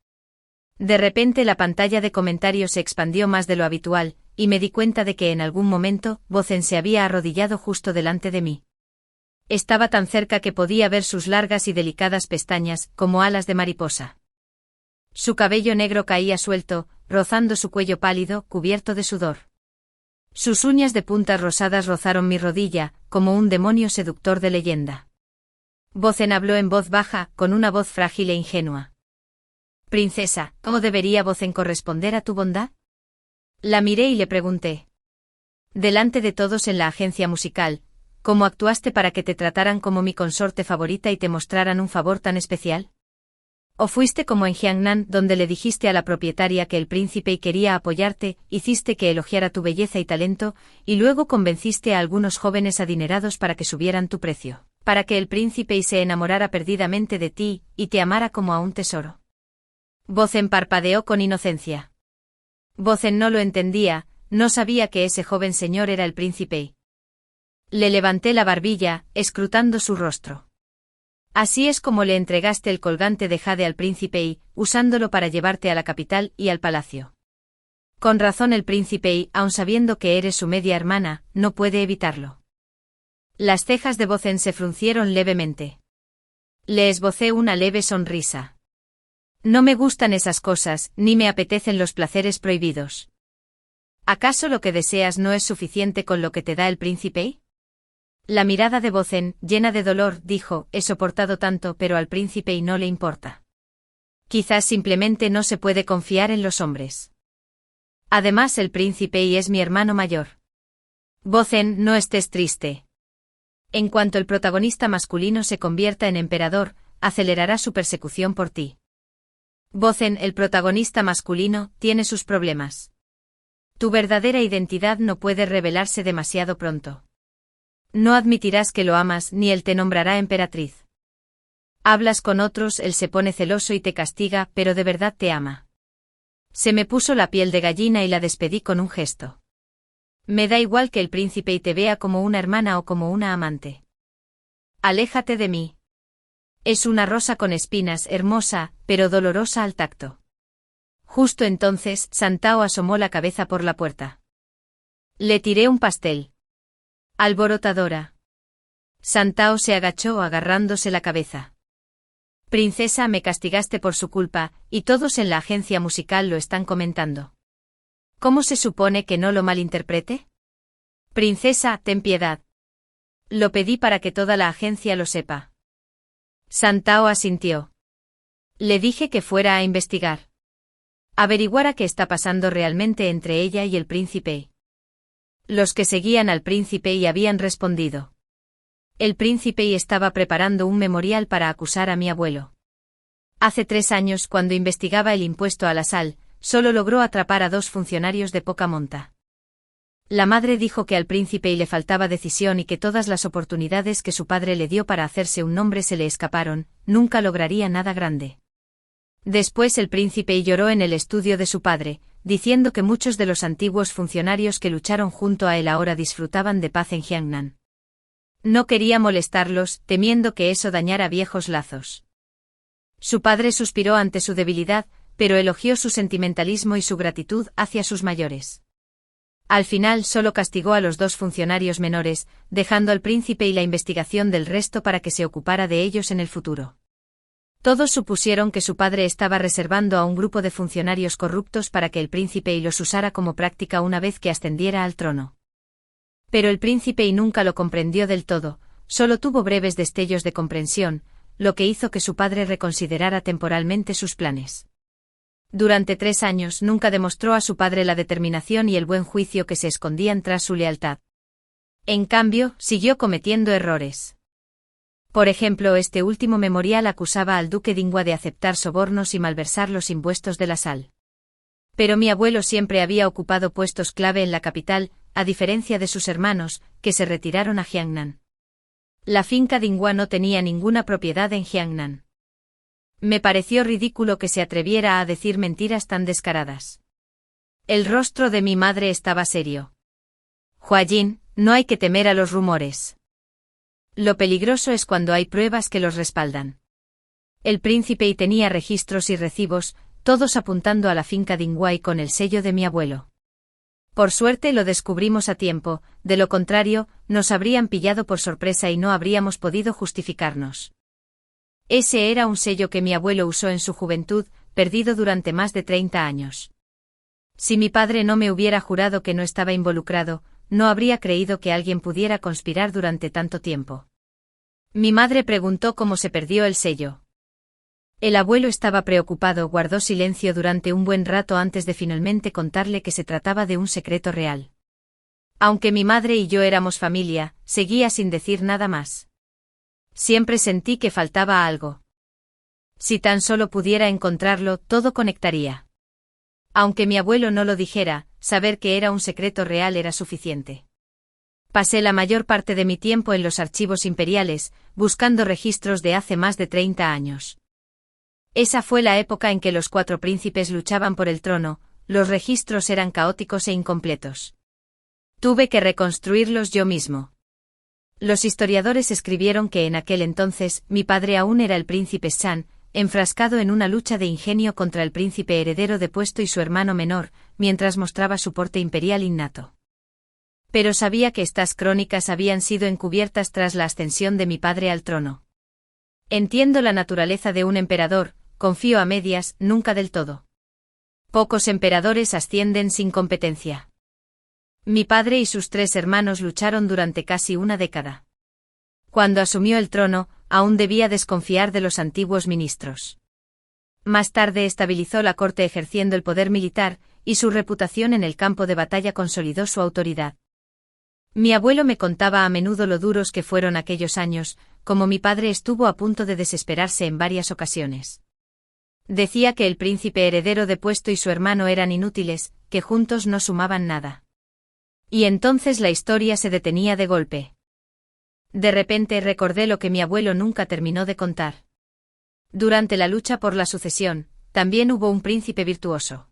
De repente la pantalla de comentarios se expandió más de lo habitual, y me di cuenta de que en algún momento, Bozen se había arrodillado justo delante de mí. Estaba tan cerca que podía ver sus largas y delicadas pestañas, como alas de mariposa. Su cabello negro caía suelto, rozando su cuello pálido, cubierto de sudor. Sus uñas de puntas rosadas rozaron mi rodilla, como un demonio seductor de leyenda. Bozen habló en voz baja, con una voz frágil e ingenua. «Princesa, ¿cómo debería Bozen corresponder a tu bondad?» La miré y le pregunté. Delante de todos en la agencia musical, ¿cómo actuaste para que te trataran como mi consorte favorita y te mostraran un favor tan especial? ¿O fuiste como en Jiangnan, donde le dijiste a la propietaria que el príncipe quería apoyarte, hiciste que elogiara tu belleza y talento, y luego convenciste a algunos jóvenes adinerados para que subieran tu precio, para que el príncipe se enamorara perdidamente de ti, y te amara como a un tesoro? Bozen parpadeó con inocencia. Bozen no lo entendía, no sabía que ese joven señor era el príncipe. Le levanté la barbilla, escrutando su rostro. Así es como le entregaste el colgante de jade al príncipe usándolo para llevarte a la capital y al palacio. Con razón el príncipe aun sabiendo que eres su media hermana, no puede evitarlo. Las cejas de Bozen se fruncieron levemente. Le esbocé una leve sonrisa. No me gustan esas cosas, ni me apetecen los placeres prohibidos. ¿Acaso lo que deseas no es suficiente con lo que te da el príncipe? La mirada de Bozen, llena de dolor, dijo, he soportado tanto, pero al príncipe y no le importa. Quizás simplemente no se puede confiar en los hombres. Además el príncipe y es mi hermano mayor. Bozen, no estés triste. En cuanto el protagonista masculino se convierta en emperador, acelerará su persecución por ti. Bozen, el protagonista masculino, tiene sus problemas. Tu verdadera identidad no puede revelarse demasiado pronto. No admitirás que lo amas ni él te nombrará emperatriz. Hablas con otros, él se pone celoso y te castiga, pero de verdad te ama. Se me puso la piel de gallina y la despedí con un gesto. Me da igual que el príncipe y te vea como una hermana o como una amante. Aléjate de mí. Es una rosa con espinas, hermosa, pero dolorosa al tacto. Justo entonces, Santao asomó la cabeza por la puerta. Le tiré un pastel. Alborotadora. Santao se agachó agarrándose la cabeza. Princesa, me castigaste por su culpa, y todos en la agencia musical lo están comentando. ¿Cómo se supone que no lo malinterprete? Princesa, ten piedad. Lo pedí para que toda la agencia lo sepa. Santao asintió. Le dije que fuera a investigar. Averiguara qué está pasando realmente entre ella y el príncipe. Los que seguían al príncipe y habían respondido. El príncipe estaba preparando un memorial para acusar a mi abuelo. Hace 3 años, cuando investigaba el impuesto a la sal, solo logró atrapar a 2 funcionarios de poca monta. La madre dijo que al príncipe le faltaba decisión y que todas las oportunidades que su padre le dio para hacerse un nombre se le escaparon, nunca lograría nada grande. Después el príncipe lloró en el estudio de su padre, diciendo que muchos de los antiguos funcionarios que lucharon junto a él ahora disfrutaban de paz en Jiangnan. No quería molestarlos, temiendo que eso dañara viejos lazos. Su padre suspiró ante su debilidad, pero elogió su sentimentalismo y su gratitud hacia sus mayores. Al final solo castigó a los 2 funcionarios menores, dejando al príncipe y la investigación del resto para que se ocupara de ellos en el futuro. Todos supusieron que su padre estaba reservando a un grupo de funcionarios corruptos para que el príncipe los usara como práctica una vez que ascendiera al trono. Pero el príncipe nunca lo comprendió del todo, solo tuvo breves destellos de comprensión, lo que hizo que su padre reconsiderara temporalmente sus planes. Durante 3 años nunca demostró a su padre la determinación y el buen juicio que se escondían tras su lealtad. En cambio, siguió cometiendo errores. Por ejemplo, este último memorial acusaba al duque Dingua de aceptar sobornos y malversar los impuestos de la sal. Pero mi abuelo siempre había ocupado puestos clave en la capital, a diferencia de sus hermanos, que se retiraron a Jiangnan. La finca Dingua no tenía ninguna propiedad en Jiangnan. Me pareció ridículo que se atreviera a decir mentiras tan descaradas. El rostro de mi madre estaba serio. Huajin, no hay que temer a los rumores. Lo peligroso es cuando hay pruebas que los respaldan. El príncipe tenía registros y recibos, todos apuntando a la finca Dingua y con el sello de mi abuelo. Por suerte lo descubrimos a tiempo, de lo contrario, nos habrían pillado por sorpresa y no habríamos podido justificarnos. Ese era un sello que mi abuelo usó en su juventud, perdido durante más de 30 años. Si mi padre no me hubiera jurado que no estaba involucrado, no habría creído que alguien pudiera conspirar durante tanto tiempo. Mi madre preguntó cómo se perdió el sello. El abuelo estaba preocupado, guardó silencio durante un buen rato antes de finalmente contarle que se trataba de un secreto real. Aunque mi madre y yo éramos familia, seguía sin decir nada más. Siempre sentí que faltaba algo. Si tan solo pudiera encontrarlo, todo conectaría. Aunque mi abuelo no lo dijera, saber que era un secreto real era suficiente. Pasé la mayor parte de mi tiempo en los archivos imperiales, buscando registros de hace más de 30 años. Esa fue la época en que los 4 príncipes luchaban por el trono, los registros eran caóticos e incompletos. Tuve que reconstruirlos yo mismo. Los historiadores escribieron que en aquel entonces, mi padre aún era el príncipe Shan, enfrascado en una lucha de ingenio contra el príncipe heredero depuesto y su hermano menor, mientras mostraba su porte imperial innato. Pero sabía que estas crónicas habían sido encubiertas tras la ascensión de mi padre al trono. Entiendo la naturaleza de un emperador, confío a medias, nunca del todo. Pocos emperadores ascienden sin competencia. Mi padre y sus 3 hermanos lucharon durante casi una década. Cuando asumió el trono, aún debía desconfiar de los antiguos ministros. Más tarde estabilizó la corte ejerciendo el poder militar, y su reputación en el campo de batalla consolidó su autoridad. Mi abuelo me contaba a menudo lo duros que fueron aquellos años, como mi padre estuvo a punto de desesperarse en varias ocasiones. Decía que el príncipe heredero depuesto y su hermano eran inútiles, que juntos no sumaban nada. Y entonces la historia se detenía de golpe. De repente recordé lo que mi abuelo nunca terminó de contar. Durante la lucha por la sucesión, también hubo un príncipe virtuoso.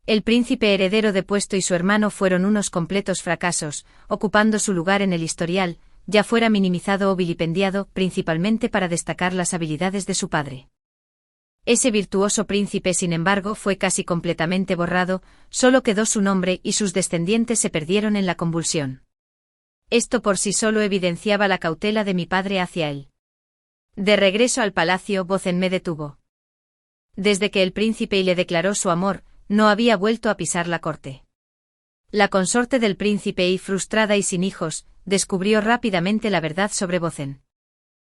El príncipe heredero depuesto y su hermano fueron unos completos fracasos, ocupando su lugar en el historial, ya fuera minimizado o vilipendiado, principalmente para destacar las habilidades de su padre. Ese virtuoso príncipe, sin embargo, fue casi completamente borrado, solo quedó su nombre y sus descendientes se perdieron en la convulsión. Esto por sí solo evidenciaba la cautela de mi padre hacia él. De regreso al palacio, Bozen me detuvo. Desde que el príncipe le declaró su amor, no había vuelto a pisar la corte. La consorte del príncipe, frustrada y sin hijos, descubrió rápidamente la verdad sobre Bozen.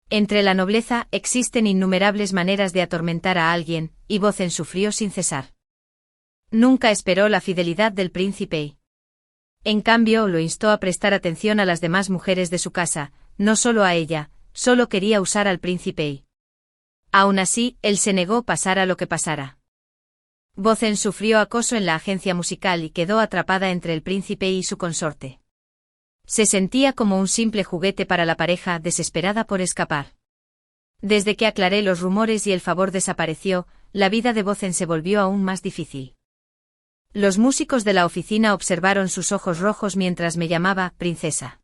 Entre la nobleza existen innumerables maneras de atormentar a alguien, y Bozen sufrió sin cesar. Nunca esperó la fidelidad del príncipe. En cambio, lo instó a prestar atención a las demás mujeres de su casa, no solo a ella, solo quería usar al príncipe. Aún así, él se negó pasara lo que pasara. Bozen sufrió acoso en la agencia musical y quedó atrapada entre el príncipe y su consorte. Se sentía como un simple juguete para la pareja, desesperada por escapar. Desde que aclaré los rumores y el favor desapareció, la vida de Bozen se volvió aún más difícil. Los músicos de la oficina observaron sus ojos rojos mientras me llamaba princesa.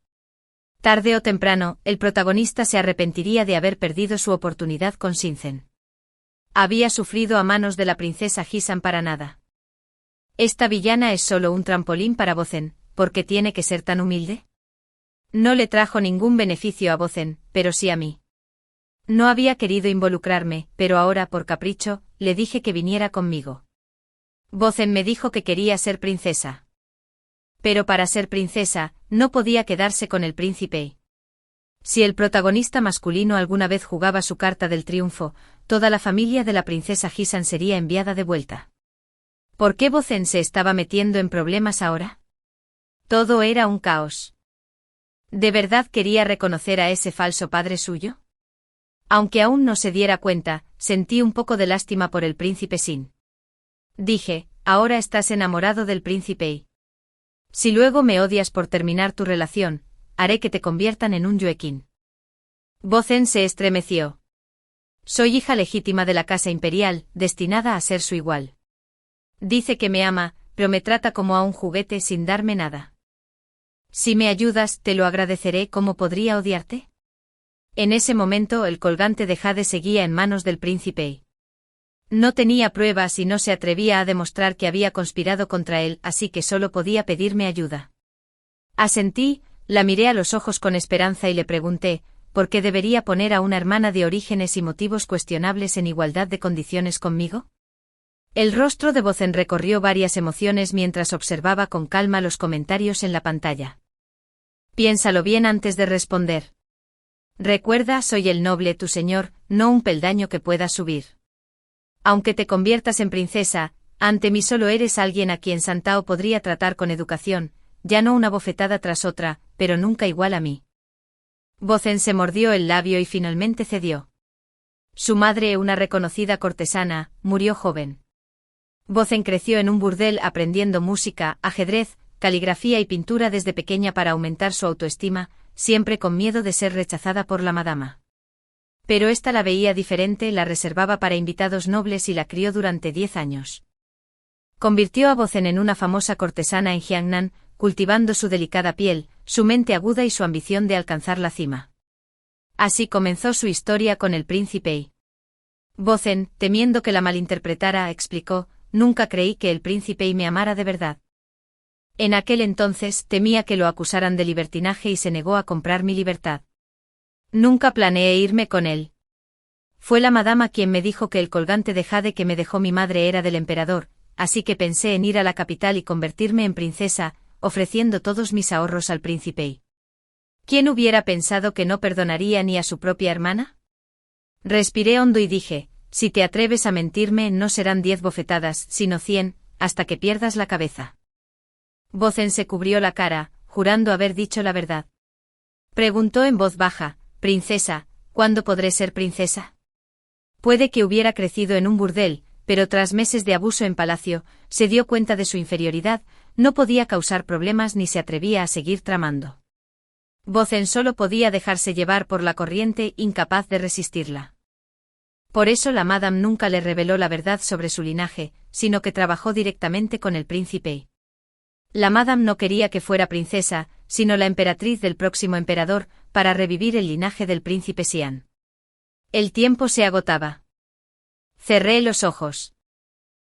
Tarde o temprano, el protagonista se arrepentiría de haber perdido su oportunidad con Sinzen. Había sufrido a manos de la princesa Hisan para nada. Esta villana es solo un trampolín para Bozen, ¿por qué tiene que ser tan humilde? No le trajo ningún beneficio a Bozen, pero sí a mí. No había querido involucrarme, pero ahora, por capricho, le dije que viniera conmigo. Bozen me dijo que quería ser princesa. Pero para ser princesa, no podía quedarse con el príncipe. Si el protagonista masculino alguna vez jugaba su carta del triunfo, toda la familia de la princesa Hisan sería enviada de vuelta. ¿Por qué Bozen se estaba metiendo en problemas ahora? Todo era un caos. ¿De verdad quería reconocer a ese falso padre suyo? Aunque aún no se diera cuenta, sentí un poco de lástima por el príncipe Sin. Dije, ahora estás enamorado del príncipe. Si luego me odias por terminar tu relación, haré que te conviertan en un Yoekin. Bozen se estremeció. Soy hija legítima de la casa imperial, destinada a ser su igual. Dice que me ama, pero me trata como a un juguete sin darme nada. Si me ayudas, te lo agradeceré. ¿Cómo podría odiarte? En ese momento el colgante de jade seguía en manos del príncipe. No tenía pruebas y no se atrevía a demostrar que había conspirado contra él, así que solo podía pedirme ayuda. Asentí, la miré a los ojos con esperanza y le pregunté, ¿por qué debería poner a una hermana de orígenes y motivos cuestionables en igualdad de condiciones conmigo? El rostro de Bozen recorrió varias emociones mientras observaba con calma los comentarios en la pantalla. Piénsalo bien antes de responder. Recuerda, soy el noble tu señor, no un peldaño que puedas subir. Aunque te conviertas en princesa, ante mí solo eres alguien a quien Santao podría tratar con educación, ya no una bofetada tras otra, pero nunca igual a mí. Bozen se mordió el labio y finalmente cedió. Su madre, una reconocida cortesana, murió joven. Bozen creció en un burdel aprendiendo música, ajedrez, caligrafía y pintura desde pequeña para aumentar su autoestima, siempre con miedo de ser rechazada por la madama. Pero ésta la veía diferente, la reservaba para invitados nobles y la crió durante 10 años. Convirtió a Bozen en una famosa cortesana en Jiangnan, cultivando su delicada piel, su mente aguda y su ambición de alcanzar la cima. Así comenzó su historia con el príncipe. Bozen, temiendo que la malinterpretara, explicó, nunca creí que el príncipe me amara de verdad. En aquel entonces temía que lo acusaran de libertinaje y se negó a comprar mi libertad. Nunca planeé irme con él. Fue la madama quien me dijo que el colgante de jade que me dejó mi madre era del emperador, así que pensé en ir a la capital y convertirme en princesa, ofreciendo todos mis ahorros al príncipe. ¿Quién hubiera pensado que no perdonaría ni a su propia hermana? Respiré hondo y dije, si te atreves a mentirme no serán 10 bofetadas, sino 100, hasta que pierdas la cabeza. Bozen se cubrió la cara, jurando haber dicho la verdad. Preguntó en voz baja, princesa, ¿cuándo podré ser princesa? Puede que hubiera crecido en un burdel, pero tras meses de abuso en palacio, se dio cuenta de su inferioridad, no podía causar problemas ni se atrevía a seguir tramando. Bozen solo podía dejarse llevar por la corriente, incapaz de resistirla. Por eso la madame nunca le reveló la verdad sobre su linaje, sino que trabajó directamente con el príncipe. La madame no quería que fuera princesa, sino la emperatriz del próximo emperador, para revivir el linaje del príncipe Xian. El tiempo se agotaba. Cerré los ojos.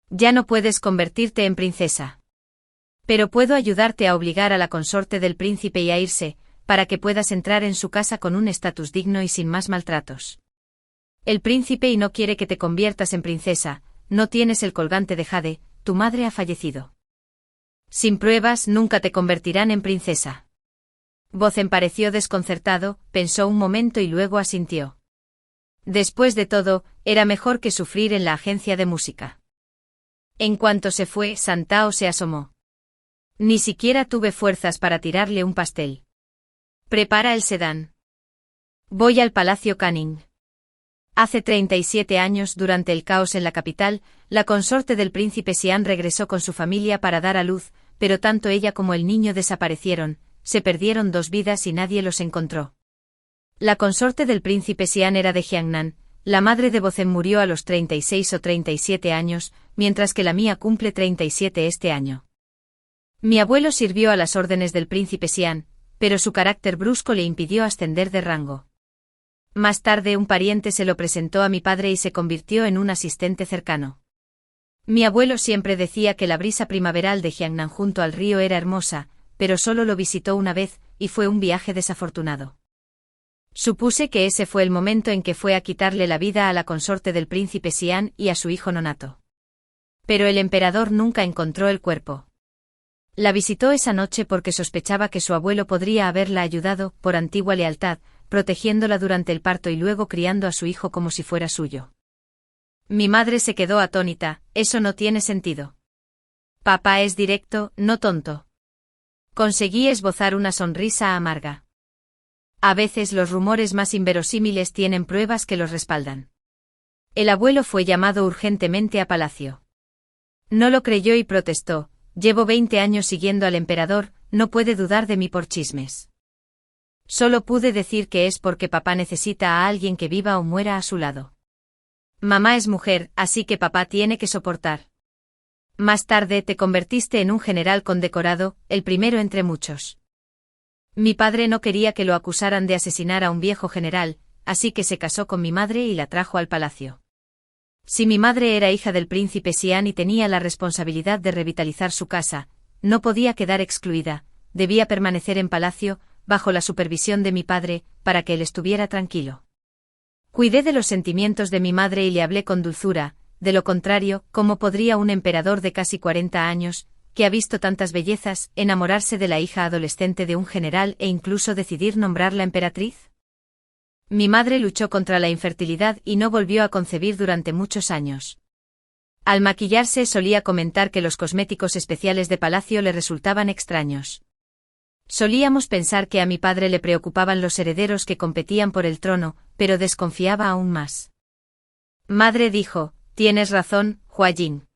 Ya no puedes convertirte en princesa. Pero puedo ayudarte a obligar a la consorte del príncipe a irse, para que puedas entrar en su casa con un estatus digno y sin más maltratos. El príncipe no quiere que te conviertas en princesa, no tienes el colgante de jade, tu madre ha fallecido. Sin pruebas nunca te convertirán en princesa. Bozen pareció desconcertado, pensó un momento y luego asintió. Después de todo, era mejor que sufrir en la agencia de música. En cuanto se fue, Santao se asomó. Ni siquiera tuve fuerzas para tirarle un pastel. Prepara el sedán. Voy al Palacio Canning. Hace 37 años, durante el caos en la capital, la consorte del príncipe Xian regresó con su familia para dar a luz, pero tanto ella como el niño desaparecieron, se perdieron 2 vidas y nadie los encontró. La consorte del príncipe Xian era de Jiangnan, la madre de Bozen murió a los 36 o 37 años, mientras que la mía cumple 37 este año. Mi abuelo sirvió a las órdenes del príncipe Xian, pero su carácter brusco le impidió ascender de rango. Más tarde un pariente se lo presentó a mi padre y se convirtió en un asistente cercano. Mi abuelo siempre decía que la brisa primaveral de Jiangnan junto al río era hermosa, pero solo lo visitó una vez, y fue un viaje desafortunado. Supuse que ese fue el momento en que fue a quitarle la vida a la consorte del príncipe Xian y a su hijo nonato. Pero el emperador nunca encontró el cuerpo. La visitó esa noche porque sospechaba que su abuelo podría haberla ayudado, por antigua lealtad, protegiéndola durante el parto y luego criando a su hijo como si fuera suyo. Mi madre se quedó atónita, eso no tiene sentido. Papá es directo, no tonto. Conseguí esbozar una sonrisa amarga. A veces los rumores más inverosímiles tienen pruebas que los respaldan. El abuelo fue llamado urgentemente a palacio. No lo creyó y protestó, llevo 20 años siguiendo al emperador, no puede dudar de mí por chismes. Solo pude decir que es porque papá necesita a alguien que viva o muera a su lado. Mamá es mujer, así que papá tiene que soportar. Más tarde te convertiste en un general condecorado, el primero entre muchos. Mi padre no quería que lo acusaran de asesinar a un viejo general, así que se casó con mi madre y la trajo al palacio. Si mi madre era hija del príncipe Xian y tenía la responsabilidad de revitalizar su casa, no podía quedar excluida, debía permanecer en palacio, bajo la supervisión de mi padre, para que él estuviera tranquilo. Cuidé de los sentimientos de mi madre y le hablé con dulzura, de lo contrario, ¿cómo podría un emperador de casi 40 años, que ha visto tantas bellezas, enamorarse de la hija adolescente de un general e incluso decidir nombrarla emperatriz? Mi madre luchó contra la infertilidad y no volvió a concebir durante muchos años. Al maquillarse solía comentar que los cosméticos especiales de palacio le resultaban extraños. Solíamos pensar que a mi padre le preocupaban los herederos que competían por el trono, pero desconfiaba aún más. Madre dijo, tienes razón, Huajin.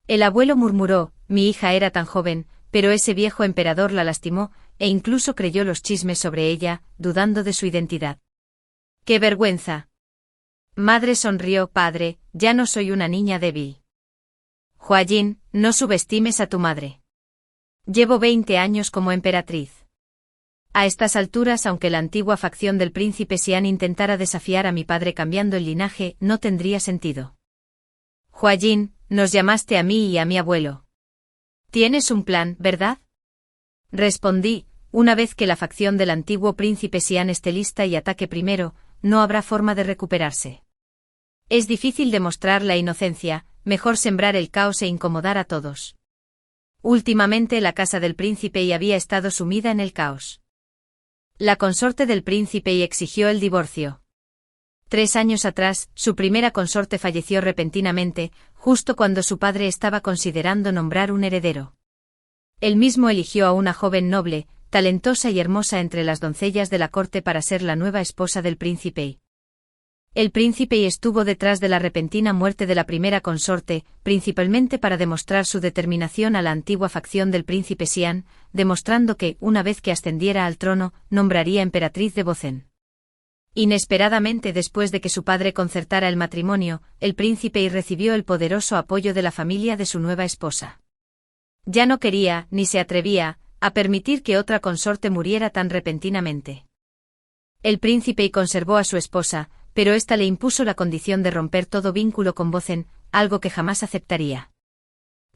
El abuelo murmuró, mi hija era tan joven, pero ese viejo emperador la lastimó, e incluso creyó los chismes sobre ella, dudando de su identidad. ¡Qué vergüenza! Madre sonrió, padre, ya no soy una niña débil. Huajin, no subestimes a tu madre. Llevo 20 años como emperatriz. A estas alturas, aunque la antigua facción del príncipe Xian intentara desafiar a mi padre cambiando el linaje, no tendría sentido. Huajin, nos llamaste a mí y a mi abuelo. Tienes un plan, ¿verdad? Respondí, una vez que la facción del antiguo príncipe Xian esté lista y ataque primero, no habrá forma de recuperarse. Es difícil demostrar la inocencia, mejor sembrar el caos e incomodar a todos. Últimamente la casa del príncipe había estado sumida en el caos. La consorte del príncipe y exigió el divorcio. 3 años atrás, su primera consorte falleció repentinamente, justo cuando su padre estaba considerando nombrar un heredero. Él mismo eligió a una joven noble, talentosa y hermosa entre las doncellas de la corte para ser la nueva esposa del príncipe. El príncipe estuvo detrás de la repentina muerte de la primera consorte, principalmente para demostrar su determinación a la antigua facción del príncipe Xian, demostrando que, una vez que ascendiera al trono, nombraría emperatriz de Bozen. Inesperadamente, después de que su padre concertara el matrimonio, el príncipe recibió el poderoso apoyo de la familia de su nueva esposa. Ya no quería, ni se atrevía, a permitir que otra consorte muriera tan repentinamente. El príncipe conservó a su esposa, pero ésta le impuso la condición de romper todo vínculo con Bozen, algo que jamás aceptaría.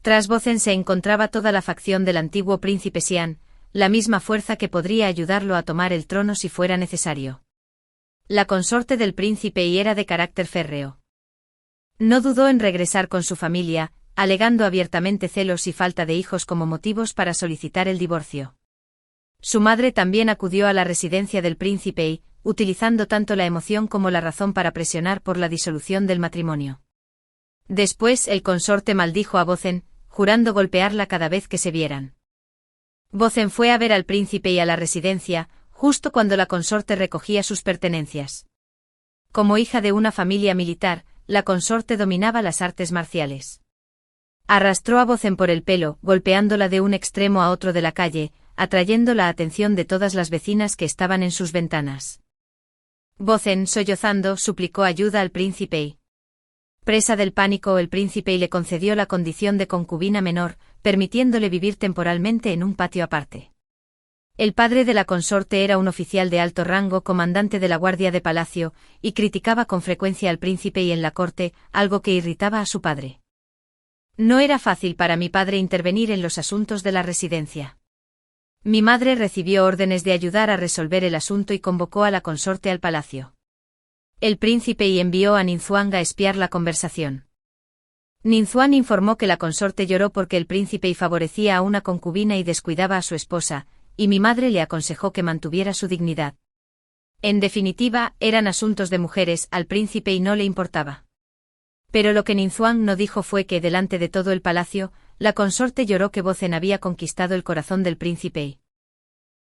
Tras Bozen se encontraba toda la facción del antiguo príncipe Xian, la misma fuerza que podría ayudarlo a tomar el trono si fuera necesario. La consorte del príncipe era de carácter férreo. No dudó en regresar con su familia, alegando abiertamente celos y falta de hijos como motivos para solicitar el divorcio. Su madre también acudió a la residencia del príncipe, utilizando tanto la emoción como la razón para presionar por la disolución del matrimonio. Después el consorte maldijo a Bozen, jurando golpearla cada vez que se vieran. Bozen fue a ver al príncipe y a la residencia, justo cuando la consorte recogía sus pertenencias. Como hija de una familia militar, la consorte dominaba las artes marciales. Arrastró a Bozen por el pelo, golpeándola de un extremo a otro de la calle, atrayendo la atención de todas las vecinas que estaban en sus ventanas. Bozen, sollozando, suplicó ayuda al príncipe. Presa del pánico, el príncipe le concedió la condición de concubina menor, permitiéndole vivir temporalmente en un patio aparte. El padre de la consorte era un oficial de alto rango, comandante de la guardia de palacio, y criticaba con frecuencia al príncipe en la corte, algo que irritaba a su padre. No era fácil para mi padre intervenir en los asuntos de la residencia. Mi madre recibió órdenes de ayudar a resolver el asunto y convocó a la consorte al palacio. El príncipe envió a Ninzuang a espiar la conversación. Ninzuang informó que la consorte lloró porque el príncipe favorecía a una concubina y descuidaba a su esposa, y mi madre le aconsejó que mantuviera su dignidad. En definitiva, eran asuntos de mujeres, al príncipe no le importaba. Pero lo que Ninzuang no dijo fue que, delante de todo el palacio, la consorte lloró que Bozen había conquistado el corazón del príncipe.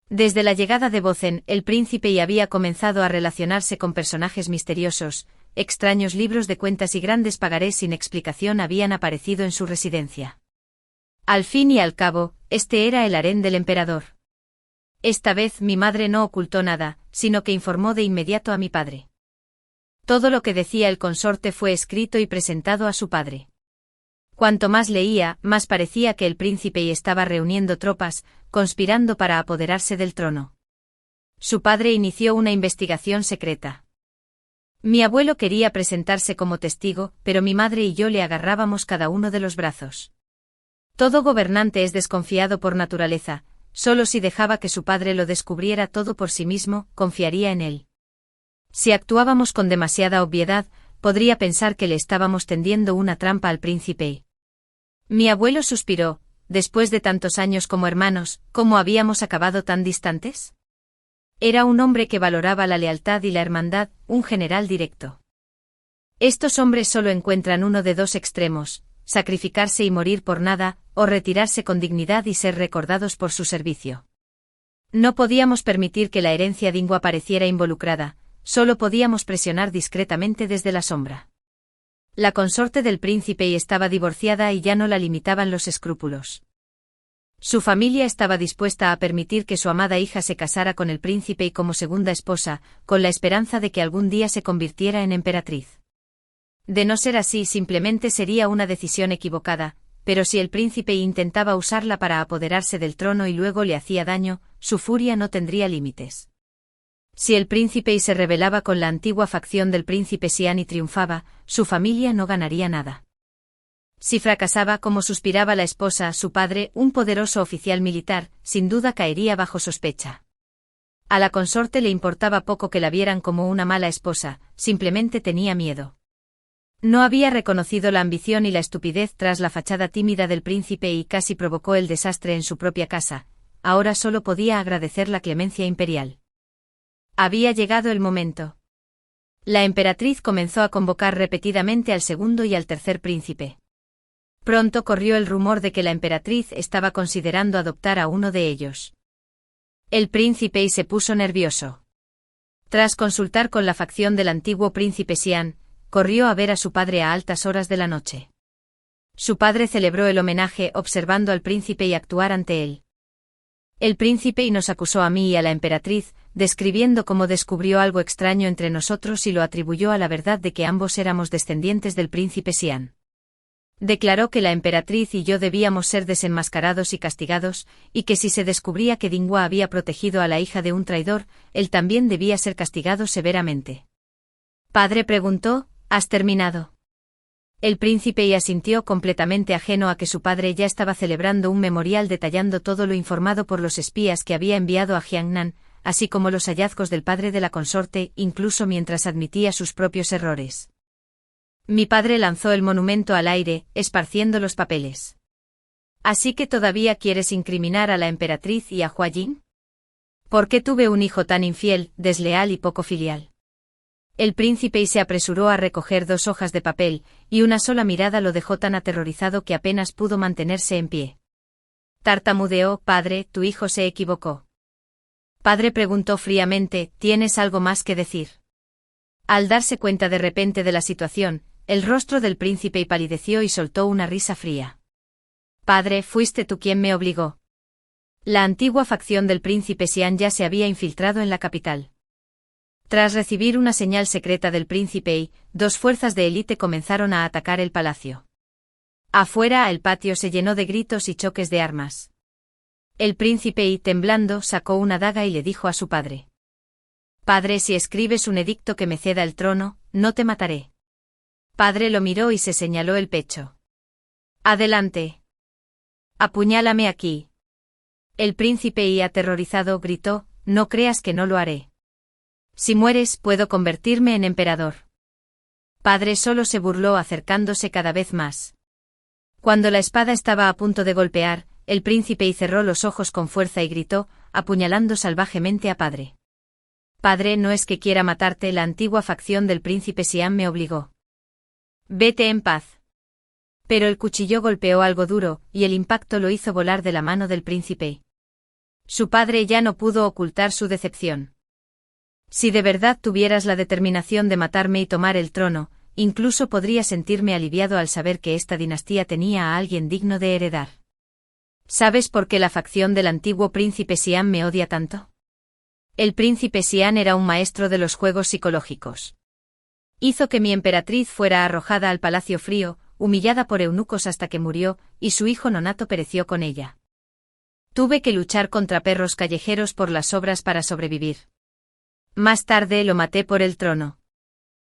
Desde la llegada de Bozen, el príncipe había comenzado a relacionarse con personajes misteriosos, extraños libros de cuentas y grandes pagarés sin explicación habían aparecido en su residencia. Al fin y al cabo, este era el harén del emperador. Esta vez mi madre no ocultó nada, sino que informó de inmediato a mi padre. Todo lo que decía el consorte fue escrito y presentado a su padre. Cuanto más leía, más parecía que el príncipe estaba reuniendo tropas, conspirando para apoderarse del trono. Su padre inició una investigación secreta. Mi abuelo quería presentarse como testigo, pero mi madre y yo le agarrábamos cada uno de los brazos. Todo gobernante es desconfiado por naturaleza, solo si dejaba que su padre lo descubriera todo por sí mismo, confiaría en él. Si actuábamos con demasiada obviedad, podría pensar que le estábamos tendiendo una trampa al príncipe. Mi abuelo suspiró, después de tantos años como hermanos, ¿cómo habíamos acabado tan distantes? Era un hombre que valoraba la lealtad y la hermandad, un general directo. Estos hombres solo encuentran uno de dos extremos, sacrificarse y morir por nada, o retirarse con dignidad y ser recordados por su servicio. No podíamos permitir que la herencia Dingo apareciera involucrada, solo podíamos presionar discretamente desde la sombra. La consorte del príncipe estaba divorciada y ya no la limitaban los escrúpulos. Su familia estaba dispuesta a permitir que su amada hija se casara con el príncipe como segunda esposa, con la esperanza de que algún día se convirtiera en emperatriz. De no ser así, simplemente sería una decisión equivocada, pero si el príncipe intentaba usarla para apoderarse del trono y luego le hacía daño, su furia no tendría límites. Si el príncipe se rebelaba con la antigua facción del príncipe Xian y triunfaba, su familia no ganaría nada. Si fracasaba como suspiraba la esposa, su padre, un poderoso oficial militar, sin duda caería bajo sospecha. A la consorte le importaba poco que la vieran como una mala esposa, simplemente tenía miedo. No había reconocido la ambición y la estupidez tras la fachada tímida del príncipe y casi provocó el desastre en su propia casa, ahora solo podía agradecer la clemencia imperial. Había llegado el momento. La emperatriz comenzó a convocar repetidamente al segundo y al tercer príncipe. Pronto corrió el rumor de que la emperatriz estaba considerando adoptar a uno de ellos. El príncipe y se puso nervioso. Tras consultar con la facción del antiguo príncipe Xian, corrió a ver a su padre a altas horas de la noche. Su padre celebró el homenaje observando al príncipe y actuar ante él. El príncipe y nos acusó a mí y a la emperatriz, describiendo cómo descubrió algo extraño entre nosotros y lo atribuyó a la verdad de que ambos éramos descendientes del príncipe Xian. Declaró que la emperatriz y yo debíamos ser desenmascarados y castigados, y que si se descubría que Dinghua había protegido a la hija de un traidor, él también debía ser castigado severamente. Padre preguntó, ¿has terminado? El príncipe y asintió completamente ajeno a que su padre ya estaba celebrando un memorial detallando todo lo informado por los espías que había enviado a Jiangnan, así como los hallazgos del padre de la consorte, incluso mientras admitía sus propios errores. Mi padre lanzó el monumento al aire, esparciendo los papeles. ¿Así que todavía quieres incriminar a la emperatriz y a Hua Jing? ¿Por qué tuve un hijo tan infiel, desleal y poco filial? El príncipe se apresuró a recoger 2 hojas de papel, y una sola mirada lo dejó tan aterrorizado que apenas pudo mantenerse en pie. Tartamudeó, padre, tu hijo se equivocó. Padre preguntó fríamente, ¿tienes algo más que decir? Al darse cuenta de repente de la situación, el rostro del príncipe palideció y soltó una risa fría. Padre, fuiste tú quien me obligó. La antigua facción del príncipe Xian ya se había infiltrado en la capital. Tras recibir una señal secreta del príncipe 2 fuerzas de élite comenzaron a atacar el palacio. Afuera el patio se llenó de gritos y choques de armas. El príncipe temblando, sacó una daga y le dijo a su padre. Padre, si escribes un edicto que me ceda el trono, no te mataré. Padre lo miró y se señaló el pecho. Adelante. Apuñálame aquí. El príncipe aterrorizado gritó, no creas que no lo haré. Si mueres, puedo convertirme en emperador. Padre solo se burló acercándose cada vez más. Cuando la espada estaba a punto de golpear, el príncipe cerró los ojos con fuerza y gritó, apuñalando salvajemente a padre. Padre, no es que quiera matarte, la antigua facción del príncipe Xian me obligó. Vete en paz. Pero el cuchillo golpeó algo duro, y el impacto lo hizo volar de la mano del príncipe. Su padre ya no pudo ocultar su decepción. Si de verdad tuvieras la determinación de matarme y tomar el trono, incluso podría sentirme aliviado al saber que esta dinastía tenía a alguien digno de heredar. ¿Sabes por qué la facción del antiguo príncipe Xian me odia tanto? El príncipe Xian era un maestro de los juegos psicológicos. Hizo que mi emperatriz fuera arrojada al palacio frío, humillada por eunucos hasta que murió, y su hijo nonato pereció con ella. Tuve que luchar contra perros callejeros por las obras para sobrevivir. Más tarde lo maté por el trono.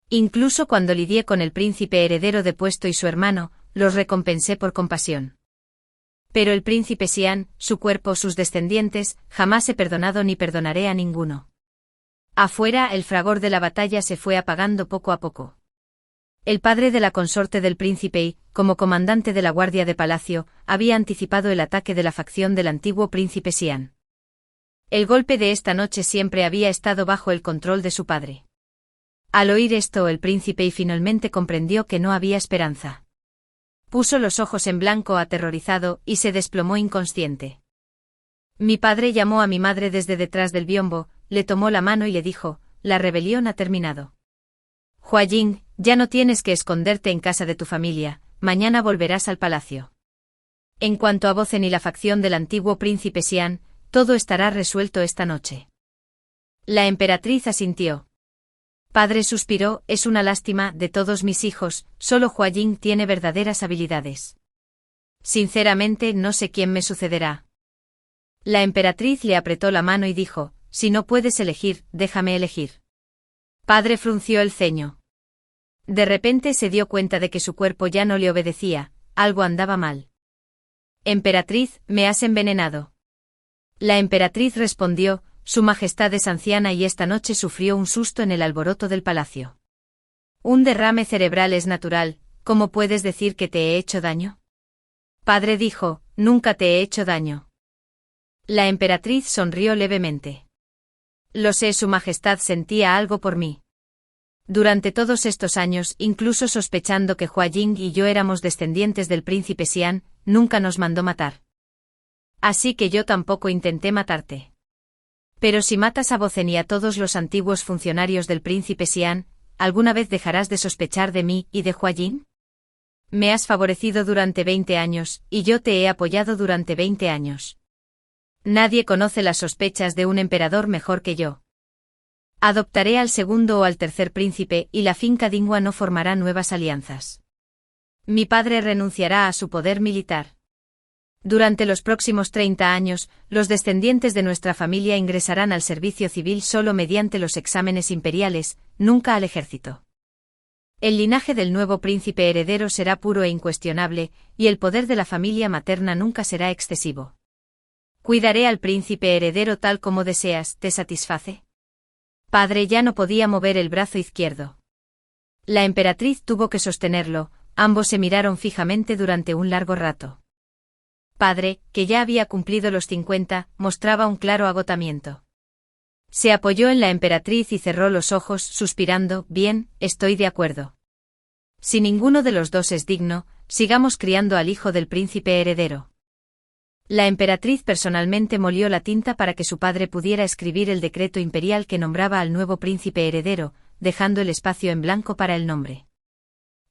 Incluso cuando lidié con el príncipe heredero depuesto y su hermano, los recompensé por compasión. Pero el príncipe Xian, su cuerpo, sus descendientes, jamás he perdonado ni perdonaré a ninguno. Afuera el fragor de la batalla se fue apagando poco a poco. El padre de la consorte del príncipe como comandante de la guardia de palacio, había anticipado el ataque de la facción del antiguo príncipe Xian. El golpe de esta noche siempre había estado bajo el control de su padre. Al oír esto el príncipe finalmente comprendió que no había esperanza. Puso los ojos en blanco aterrorizado y se desplomó inconsciente. Mi padre llamó a mi madre desde detrás del biombo, le tomó la mano y le dijo, la rebelión ha terminado. Hua Jing, ya no tienes que esconderte en casa de tu familia, mañana volverás al palacio. En cuanto a Bozen y la facción del antiguo príncipe Xian, todo estará resuelto esta noche. La emperatriz asintió. Padre suspiró, es una lástima, de todos mis hijos, solo Hua Jing tiene verdaderas habilidades. Sinceramente no sé quién me sucederá. La emperatriz le apretó la mano y dijo, si no puedes elegir, déjame elegir. Padre frunció el ceño. De repente se dio cuenta de que su cuerpo ya no le obedecía, algo andaba mal. Emperatriz, me has envenenado. La emperatriz respondió, Su Majestad es anciana y esta noche sufrió un susto en el alboroto del palacio. Un derrame cerebral es natural, ¿cómo puedes decir que te he hecho daño? Padre dijo, nunca te he hecho daño. La emperatriz sonrió levemente. Lo sé, Su Majestad sentía algo por mí. Durante todos estos años, incluso sospechando que Hua Jing y yo éramos descendientes del príncipe Xian, nunca nos mandó matar. Así que yo tampoco intenté matarte. Pero si matas a Bo Zen y a todos los antiguos funcionarios del príncipe Xian, ¿alguna vez dejarás de sospechar de mí y de Hua Jing? Me has favorecido durante 20 años, y yo te he apoyado durante 20 años. Nadie conoce las sospechas de un emperador mejor que yo. Adoptaré al segundo o al tercer príncipe y la finca Dingua no formará nuevas alianzas. Mi padre renunciará a su poder militar. Durante los próximos 30 años, los descendientes de nuestra familia ingresarán al servicio civil solo mediante los exámenes imperiales, nunca al ejército. El linaje del nuevo príncipe heredero será puro e incuestionable, y el poder de la familia materna nunca será excesivo. Cuidaré al príncipe heredero tal como deseas, ¿te satisface? Padre ya no podía mover el brazo izquierdo. La emperatriz tuvo que sostenerlo, ambos se miraron fijamente durante un largo rato. Padre, que ya había cumplido los 50, mostraba un claro agotamiento. Se apoyó en la emperatriz y cerró los ojos, suspirando, bien, estoy de acuerdo. Si ninguno de los dos es digno, sigamos criando al hijo del príncipe heredero. La emperatriz personalmente molió la tinta para que su padre pudiera escribir el decreto imperial que nombraba al nuevo príncipe heredero, dejando el espacio en blanco para el nombre.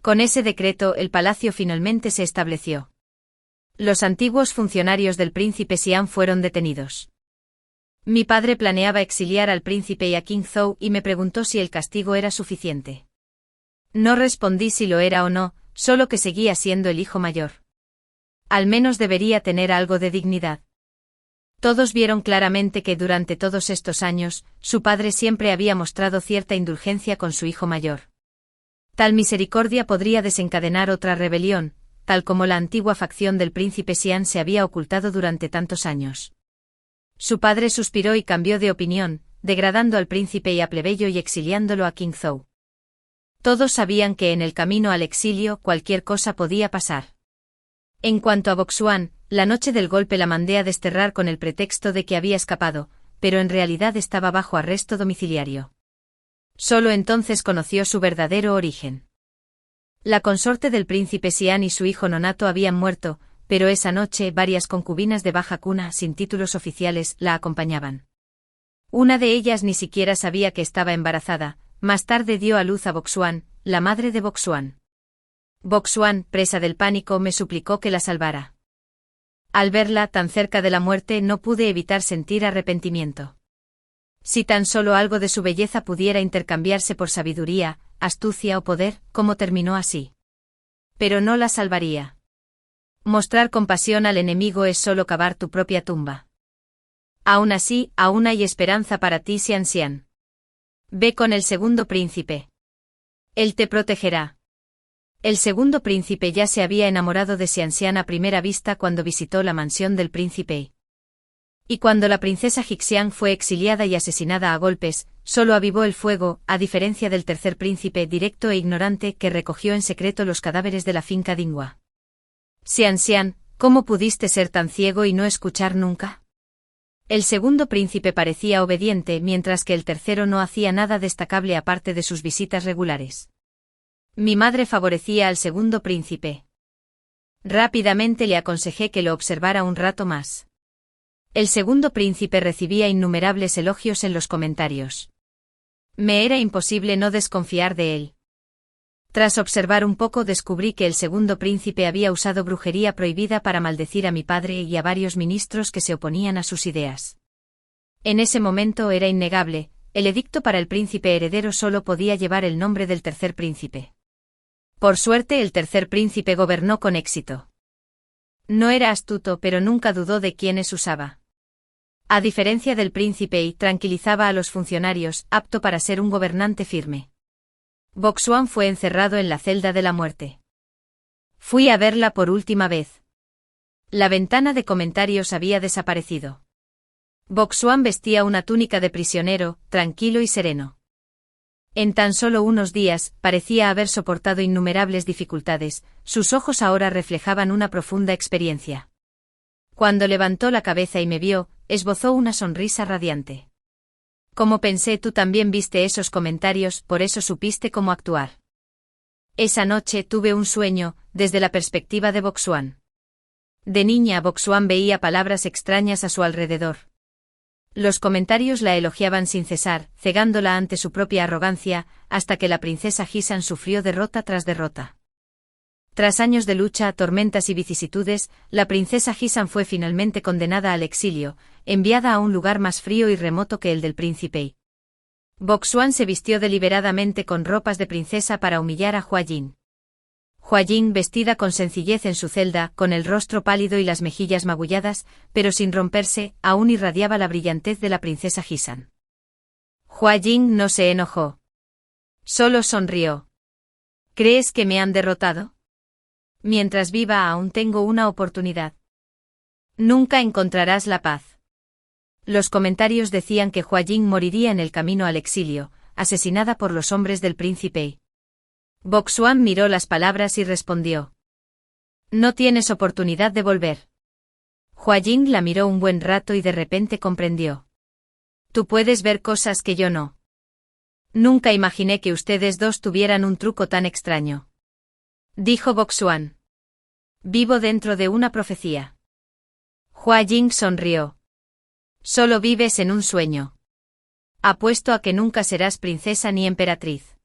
Con ese decreto el palacio finalmente se estableció. Los antiguos funcionarios del príncipe Xian fueron detenidos. Mi padre planeaba exiliar al príncipe y a King Zhou y me preguntó si el castigo era suficiente. No respondí si lo era o no, solo que seguía siendo el hijo mayor. Al menos debería tener algo de dignidad. Todos vieron claramente que durante todos estos años, su padre siempre había mostrado cierta indulgencia con su hijo mayor. Tal misericordia podría desencadenar otra rebelión, tal como la antigua facción del príncipe Xian se había ocultado durante tantos años. Su padre suspiró y cambió de opinión, degradando al príncipe y a plebeyo y exiliándolo a King Zhou. Todos sabían que en el camino al exilio cualquier cosa podía pasar. En cuanto a Boxuan, la noche del golpe la mandé a desterrar con el pretexto de que había escapado, pero en realidad estaba bajo arresto domiciliario. Solo entonces conoció su verdadero origen. La consorte del príncipe Xian y su hijo nonato habían muerto, pero esa noche varias concubinas de baja cuna sin títulos oficiales la acompañaban. Una de ellas ni siquiera sabía que estaba embarazada, más tarde dio a luz a Boxuan, la madre de Boxuan. Boxuan, presa del pánico, me suplicó que la salvara. Al verla tan cerca de la muerte no pude evitar sentir arrepentimiento. Si tan solo algo de su belleza pudiera intercambiarse por sabiduría, astucia o poder, ¿cómo terminó así? Pero no la salvaría. Mostrar compasión al enemigo es solo cavar tu propia tumba. Aún así, aún hay esperanza para ti, Xian Xian. Ve con el segundo príncipe. Él te protegerá. El segundo príncipe ya se había enamorado de Xian Xian a primera vista cuando visitó la mansión del príncipe. Y cuando la princesa Jixiang fue exiliada y asesinada a golpes, solo avivó el fuego, a diferencia del tercer príncipe directo e ignorante que recogió en secreto los cadáveres de la finca Dingua. Xian Xian, ¿cómo pudiste ser tan ciego y no escuchar nunca? El segundo príncipe parecía obediente mientras que el tercero no hacía nada destacable aparte de sus visitas regulares. Mi madre favorecía al segundo príncipe. Rápidamente le aconsejé que lo observara un rato más. El segundo príncipe recibía innumerables elogios en los comentarios. Me era imposible no desconfiar de él. Tras observar un poco descubrí que el segundo príncipe había usado brujería prohibida para maldecir a mi padre y a varios ministros que se oponían a sus ideas. En ese momento era innegable, el edicto para el príncipe heredero solo podía llevar el nombre del tercer príncipe. Por suerte el tercer príncipe gobernó con éxito. No era astuto pero nunca dudó de quiénes usaba. A diferencia del príncipe y tranquilizaba a los funcionarios, apto para ser un gobernante firme. Boxuan fue encerrado en la celda de la muerte. Fui a verla por última vez. La ventana de comentarios había desaparecido. Boxuan vestía una túnica de prisionero, tranquilo y sereno. En tan solo unos días, parecía haber soportado innumerables dificultades, sus ojos ahora reflejaban una profunda experiencia. Cuando levantó la cabeza y me vio, esbozó una sonrisa radiante. Como pensé, tú también viste esos comentarios, por eso supiste cómo actuar. Esa noche tuve un sueño, desde la perspectiva de Boxuan. De niña, Boxuan veía palabras extrañas a su alrededor. Los comentarios la elogiaban sin cesar, cegándola ante su propia arrogancia, hasta que la princesa Hisan sufrió derrota tras derrota. Tras años de lucha, tormentas y vicisitudes, la princesa Hisan fue finalmente condenada al exilio, enviada a un lugar más frío y remoto que el del príncipe Yi. Boxuan se vistió deliberadamente con ropas de princesa para humillar a Hua Jing. Hua Jing, vestida con sencillez en su celda, con el rostro pálido y las mejillas magulladas, pero sin romperse, aún irradiaba la brillantez de la princesa Hisan. Hua Jing no se enojó. Solo sonrió. ¿Crees que me han derrotado? Mientras viva aún tengo una oportunidad. Nunca encontrarás la paz. Los comentarios decían que Hua Jing moriría en el camino al exilio, asesinada por los hombres del príncipe Yi. Boxuan miró las palabras y respondió. No tienes oportunidad de volver. Hua Jing la miró un buen rato y de repente comprendió. Tú puedes ver cosas que yo no. Nunca imaginé que ustedes dos tuvieran un truco tan extraño. Dijo Boxuan. Vivo dentro de una profecía. Hua Jing sonrió. Solo vives en un sueño. Apuesto a que nunca serás princesa ni emperatriz.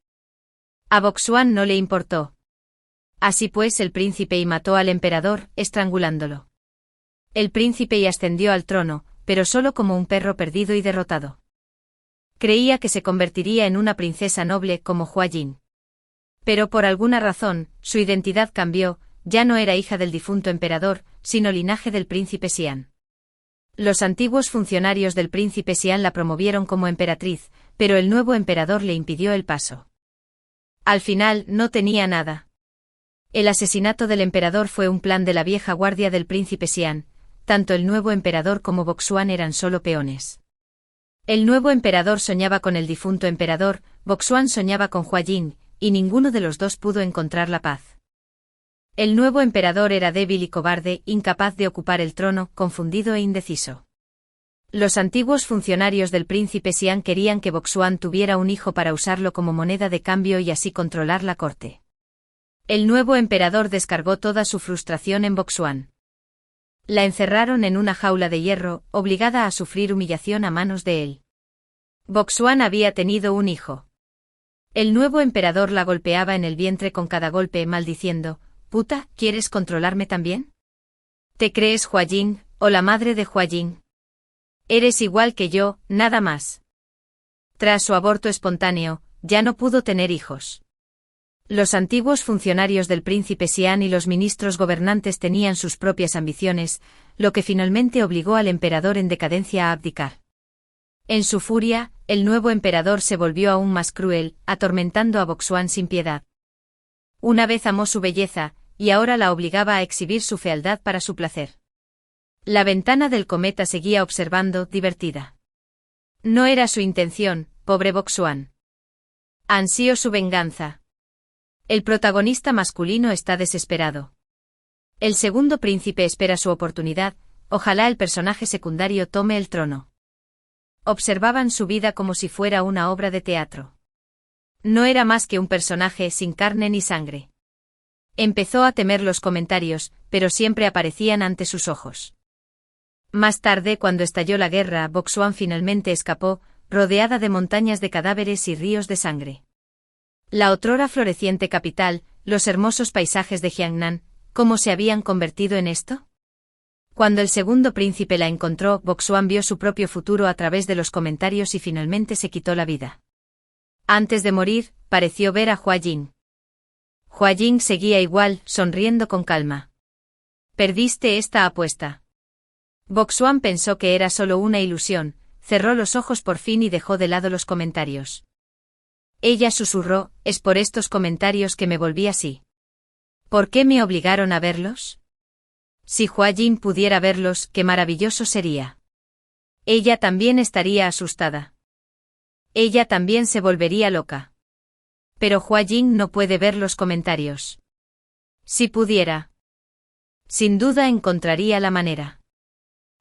A Boxuan no le importó. Así pues, el príncipe Yi mató al emperador, estrangulándolo. El príncipe Yi ascendió al trono, pero solo como un perro perdido y derrotado. Creía que se convertiría en una princesa noble como Hua Jing. Pero por alguna razón, su identidad cambió, ya no era hija del difunto emperador, sino linaje del príncipe Xian. Los antiguos funcionarios del príncipe Xian la promovieron como emperatriz, pero el nuevo emperador le impidió el paso. Al final, no tenía nada. El asesinato del emperador fue un plan de la vieja guardia del príncipe Xian, tanto el nuevo emperador como Boxuan eran solo peones. El nuevo emperador soñaba con el difunto emperador, Boxuan soñaba con Hua Jing, y ninguno de los dos pudo encontrar la paz. El nuevo emperador era débil y cobarde, incapaz de ocupar el trono, confundido e indeciso. Los antiguos funcionarios del príncipe Xian querían que Boxuan tuviera un hijo para usarlo como moneda de cambio y así controlar la corte. El nuevo emperador descargó toda su frustración en Boxuan. La encerraron en una jaula de hierro, obligada a sufrir humillación a manos de él. Boxuan había tenido un hijo. El nuevo emperador la golpeaba en el vientre con cada golpe, maldiciendo: «Puta, ¿quieres controlarme también? ¿Te crees Hua Jing, o la madre de Hua Jing? Eres igual que yo, nada más». Tras su aborto espontáneo, ya no pudo tener hijos. Los antiguos funcionarios del príncipe Xian y los ministros gobernantes tenían sus propias ambiciones, lo que finalmente obligó al emperador en decadencia a abdicar. En su furia, el nuevo emperador se volvió aún más cruel, atormentando a Boxuan sin piedad. Una vez amó su belleza, y ahora la obligaba a exhibir su fealdad para su placer. La ventana del cometa seguía observando, divertida. No era su intención, pobre Boxuan. Ansió su venganza. El protagonista masculino está desesperado. El segundo príncipe espera su oportunidad, ojalá el personaje secundario tome el trono. Observaban su vida como si fuera una obra de teatro. No era más que un personaje sin carne ni sangre. Empezó a temer los comentarios, pero siempre aparecían ante sus ojos. Más tarde, cuando estalló la guerra, Boxuan finalmente escapó, rodeada de montañas de cadáveres y ríos de sangre. La otrora floreciente capital, los hermosos paisajes de Jiangnan, ¿cómo se habían convertido en esto? Cuando el segundo príncipe la encontró, Boxuan vio su propio futuro a través de los comentarios y finalmente se quitó la vida. Antes de morir, pareció ver a Hua Jing. Hua Jing seguía igual, sonriendo con calma. «Perdiste esta apuesta». Boxuan pensó que era solo una ilusión, cerró los ojos por fin y dejó de lado los comentarios. Ella susurró: «Es por estos comentarios que me volví así. ¿Por qué me obligaron a verlos? Si Hua Jing pudiera verlos, qué maravilloso sería. Ella también estaría asustada. Ella también se volvería loca. Pero Hua Jing no puede ver los comentarios. Si pudiera, sin duda encontraría la manera».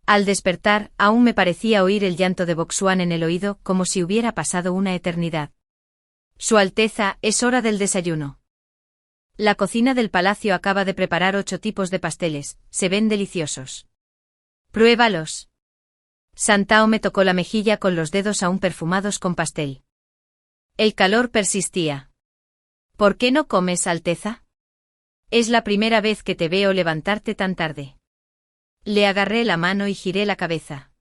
Al despertar, aún me parecía oír el llanto de Boxuan en el oído como si hubiera pasado una eternidad. Su Alteza, es hora del desayuno. La cocina del palacio acaba de preparar 8 tipos de pasteles, se ven deliciosos. Pruébalos. Santao me tocó la mejilla con los dedos aún perfumados con pastel. El calor persistía. ¿Por qué no comes, Alteza? Es la primera vez que te veo levantarte tan tarde. Le agarré la mano y giré la cabeza.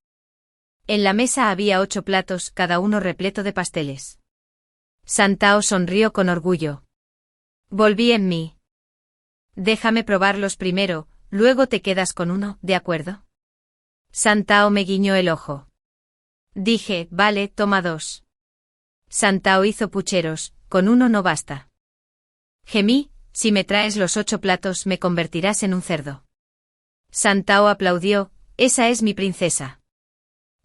En la mesa había 8 platos, cada uno repleto de pasteles. Santao sonrió con orgullo. Volví en mí. Déjame probarlos primero, luego te quedas con uno, ¿de acuerdo? Santao me guiñó el ojo. Dije, vale, toma 2. Santao hizo pucheros, con uno no basta. Gemí, si me traes los 8 platos me convertirás en un cerdo. Santao aplaudió, esa es mi princesa.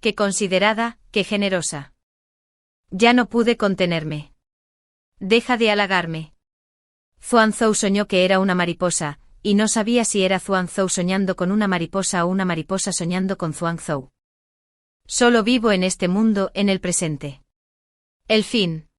Qué considerada, qué generosa. Ya no pude contenerme. Deja de halagarme. Zuanzhou soñó que era una mariposa, y no sabía si era Zuanzhou soñando con una mariposa o una mariposa soñando con Zuanzhou. Solo vivo en este mundo, en el presente. El fin.